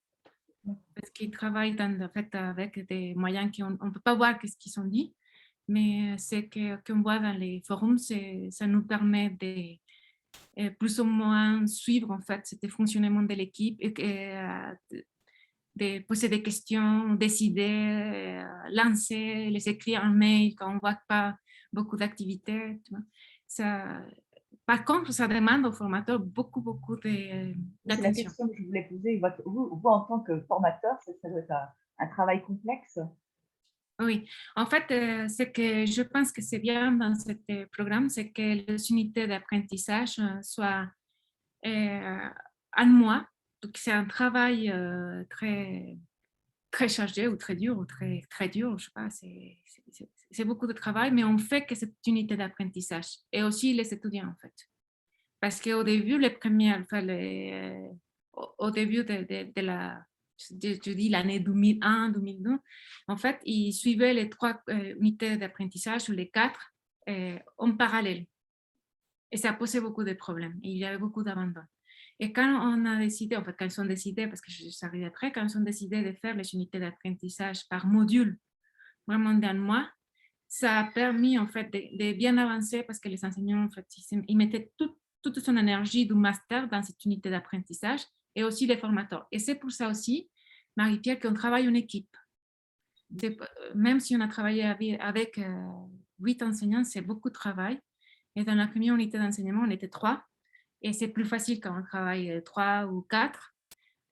Parce qu'ils travaillent en fait, avec des moyens qu'on ne peut pas voir ce qu'ils ont dit. Mais ce qu'on voit dans les forums, ça nous permet de plus ou moins suivre en fait ce fonctionnement de l'équipe et de poser des questions, décider, lancer, les écrire en mail quand on ne voit pas beaucoup d'activités. Par contre, ça demande aux formateurs beaucoup d'attention. C'est la question que je voulais poser. Vous en tant que formateur, ça doit être un travail complexe. Oui, en fait, ce que je pense que c'est bien dans ce programme, c'est que les unités d'apprentissage soient un mois. Donc, c'est un travail très, très chargé ou très dur, ou très, très dur, je sais pas, c'est beaucoup de travail, mais on fait que cette unité d'apprentissage et aussi les étudiants en fait. Parce qu'au début, les premières, enfin, au début de la, je dis l'année 2001-2002, en fait, ils suivaient les 3 unités d'apprentissage ou les 4 en parallèle. Et ça posait beaucoup de problèmes. Il y avait beaucoup d'abandon. Et quand on a décidé, en fait, quand ils ont décidé, parce que je suis arrivée après, quand ils ont décidé de faire les unités d'apprentissage par module, vraiment d'un mois, ça a permis en fait de bien avancer parce que les enseignants, en fait, ils mettaient toute son énergie du master dans cette unité d'apprentissage et aussi les formateurs. Et c'est pour ça aussi, Marie-Pierre, qu'on travaille en équipe. Même si on a travaillé avec 8 enseignants, c'est beaucoup de travail. Et dans la première unité d'enseignement, on était 3. Et c'est plus facile quand on travaille 3 ou 4.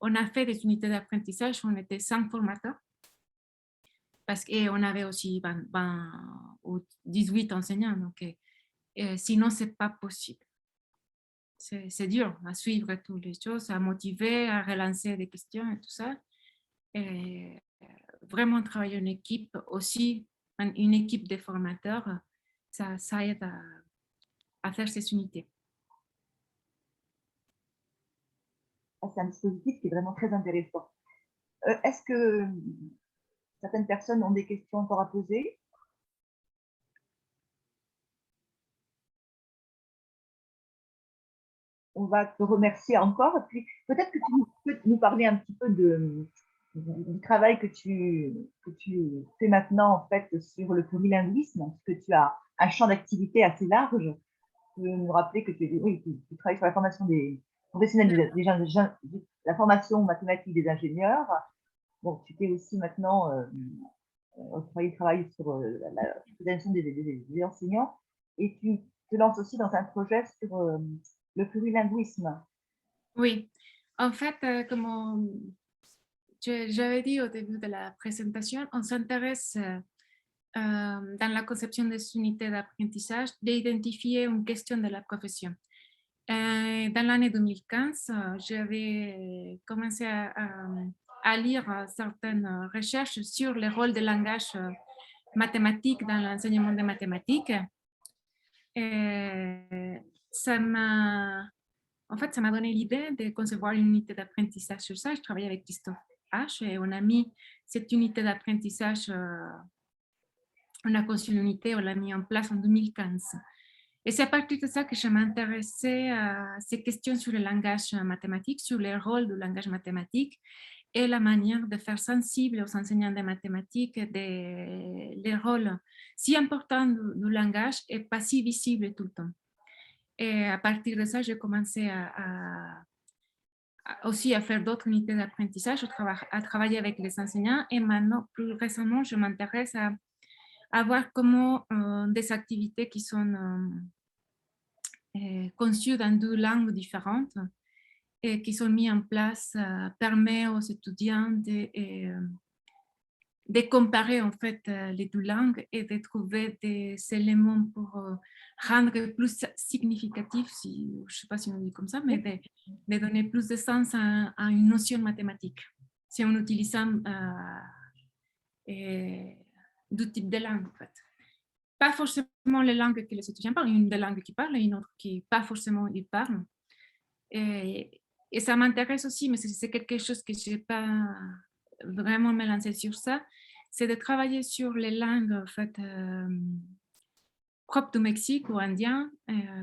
On a fait des unités d'apprentissage, on était 5 formateurs. Parce qu'on avait aussi 20 ou 18 enseignants. Donc, sinon, ce n'est pas possible. C'est dur à suivre toutes les choses, à motiver, à relancer des questions et tout ça. Et vraiment travailler en équipe aussi, une équipe de formateurs, ça aide à faire ces unités. C'est un dispositif qui est vraiment très intéressant. Est-ce que certaines personnes ont des questions encore à poser? On va te remercier encore. Et puis, peut-être que tu peux nous parler un petit peu du travail que tu fais maintenant, en fait, sur le plurilinguisme, parce que tu as un champ d'activité assez large. Tu peux nous rappeler que tu travailles sur la formation des professionnels, la formation mathématique des ingénieurs. Bon, tu fais aussi maintenant, tu travailles sur la formation des enseignants, et tu te lances aussi dans un projet sur le plurilinguisme. Oui, en fait, comme j'avais dit au début de la présentation, on s'intéresse dans la conception des unités d'apprentissage d'identifier une question de la profession. Dans l'année 2015, j'avais commencé à lire certaines recherches sur le rôle des langages mathématiques dans l'enseignement des mathématiques. En fait, ça m'a donné l'idée de concevoir une unité d'apprentissage sur ça. Je travaillais avec Christophe H. et on a mis cette unité d'apprentissage, on a conçu l'unité, on l'a mis en place en 2015. Et c'est à partir de ça que je m'intéressais à ces questions sur le langage mathématique, sur le rôle du langage mathématique et la manière de faire sensible aux enseignants de mathématiques les rôles si importants du langage et pas si visibles tout le temps. Et à partir de ça, j'ai commencé aussi à faire d'autres unités d'apprentissage, à travailler avec les enseignants. Et maintenant, plus récemment, je m'intéresse à voir comment des activités qui sont conçues dans 2 langues différentes et qui sont mises en place permettent aux étudiants de comparer en fait les 2 langues et de trouver des éléments pour rendre plus significatif, si, je ne sais pas si on dit comme ça, mais de donner plus de sens à une notion mathématique, si on utilise deux types de langues en fait. Pas forcément les langues que les étudiants parlent, une des langues qu'ils parlent et une autre qui pas forcément ils parlent. Et ça m'intéresse aussi, mais c'est quelque chose que je n'ai pas vraiment me lancer sur ça, c'est de travailler sur les langues en fait, propres du Mexique ou indiens,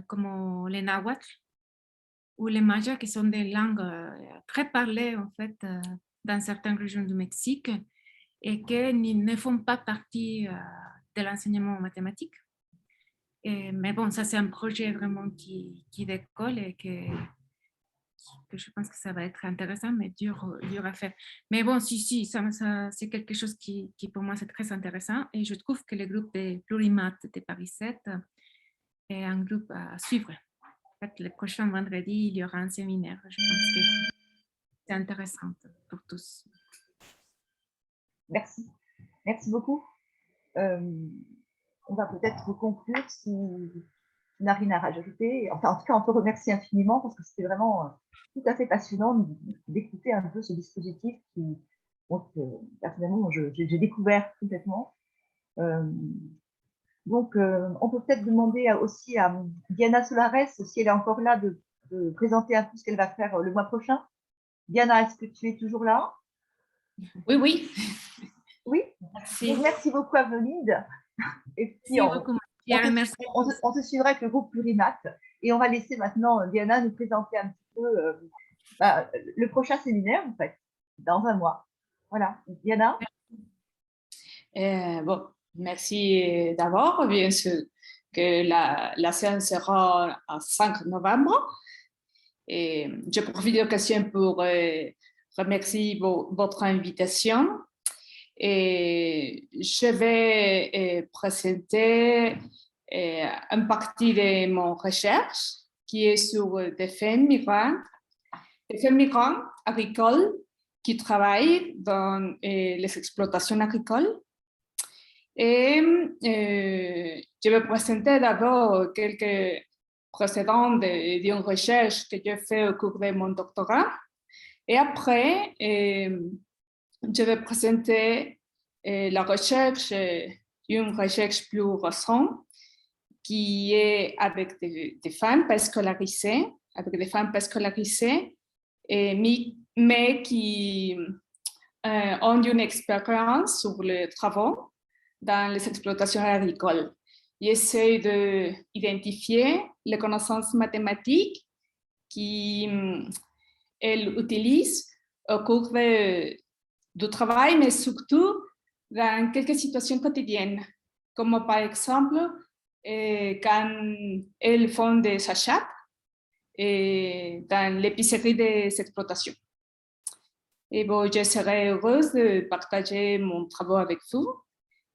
comme les nahuatl ou les mayas, qui sont des langues très parlées en fait, dans certaines régions du Mexique et qui ne font pas partie de l'enseignement mathématique. Mais bon, ça c'est un projet vraiment qui décolle et que je pense que ça va être intéressant, mais dur à faire. Mais bon, si, ça c'est quelque chose qui pour moi c'est très intéressant et je trouve que le groupe de Plurimat de Paris 7 est un groupe à suivre. En fait, le prochain vendredi, il y aura un séminaire. Je pense que c'est intéressant pour tous. Merci. Merci beaucoup. On va peut-être conclure si tu n'as rien à rajouter. Enfin, en tout cas, on te remercie infiniment parce que c'était vraiment tout à fait passionnant d'écouter un peu ce dispositif qui, bon, personnellement, j'ai découvert complètement. Donc, on peut peut-être demander aussi à Diana Solares, si elle est encore là, de présenter un peu ce qu'elle va faire le mois prochain. Diana, est-ce que tu es toujours là? Oui, oui. Oui. Merci. Donc, merci beaucoup, Aveline. Et puis, Merci beaucoup, Pierre. Merci. on te suivra avec le groupe Plurimat. Et on va laisser maintenant Diana nous présenter un petit peu le prochain séminaire, en fait, dans un mois. Voilà. Diana? Bon, merci d'abord. Bien sûr que la séance sera à 5 novembre. Et je profite de l'occasion pour remercier votre invitation. Et je vais présenter une partie de mon recherche qui est sur des femmes migrantes agricoles qui travaillent dans les exploitations agricoles. Et je vais présenter d'abord quelques précédents d'une recherche que j'ai fait au cours de mon doctorat. Et après, je vais présenter la recherche, une recherche plus récente qui est avec des femmes pas scolarisées, mais qui ont une expérience sur les travaux dans les exploitations agricoles. J'essaie d'identifier les connaissances mathématiques qu'elles utilisent au cours du travail, mais surtout dans quelques situations quotidiennes, comme par exemple quand elles font des achats dans l'épicerie des exploitations. Et bon, je serai heureuse de partager mon travail avec vous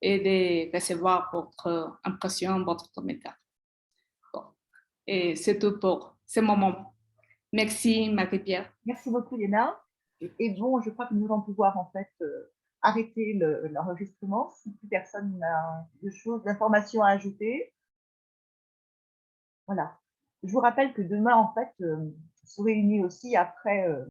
et de recevoir votre impression, votre commentaire. Bon. Et c'est tout pour ce moment. Merci, Marie-Pierre. Merci beaucoup, Léna. Et bon, je crois que nous allons pouvoir en fait arrêter l'enregistrement si plus personne n'a d'informations à ajouter. Voilà. Je vous rappelle que demain, en fait, se réunit aussi après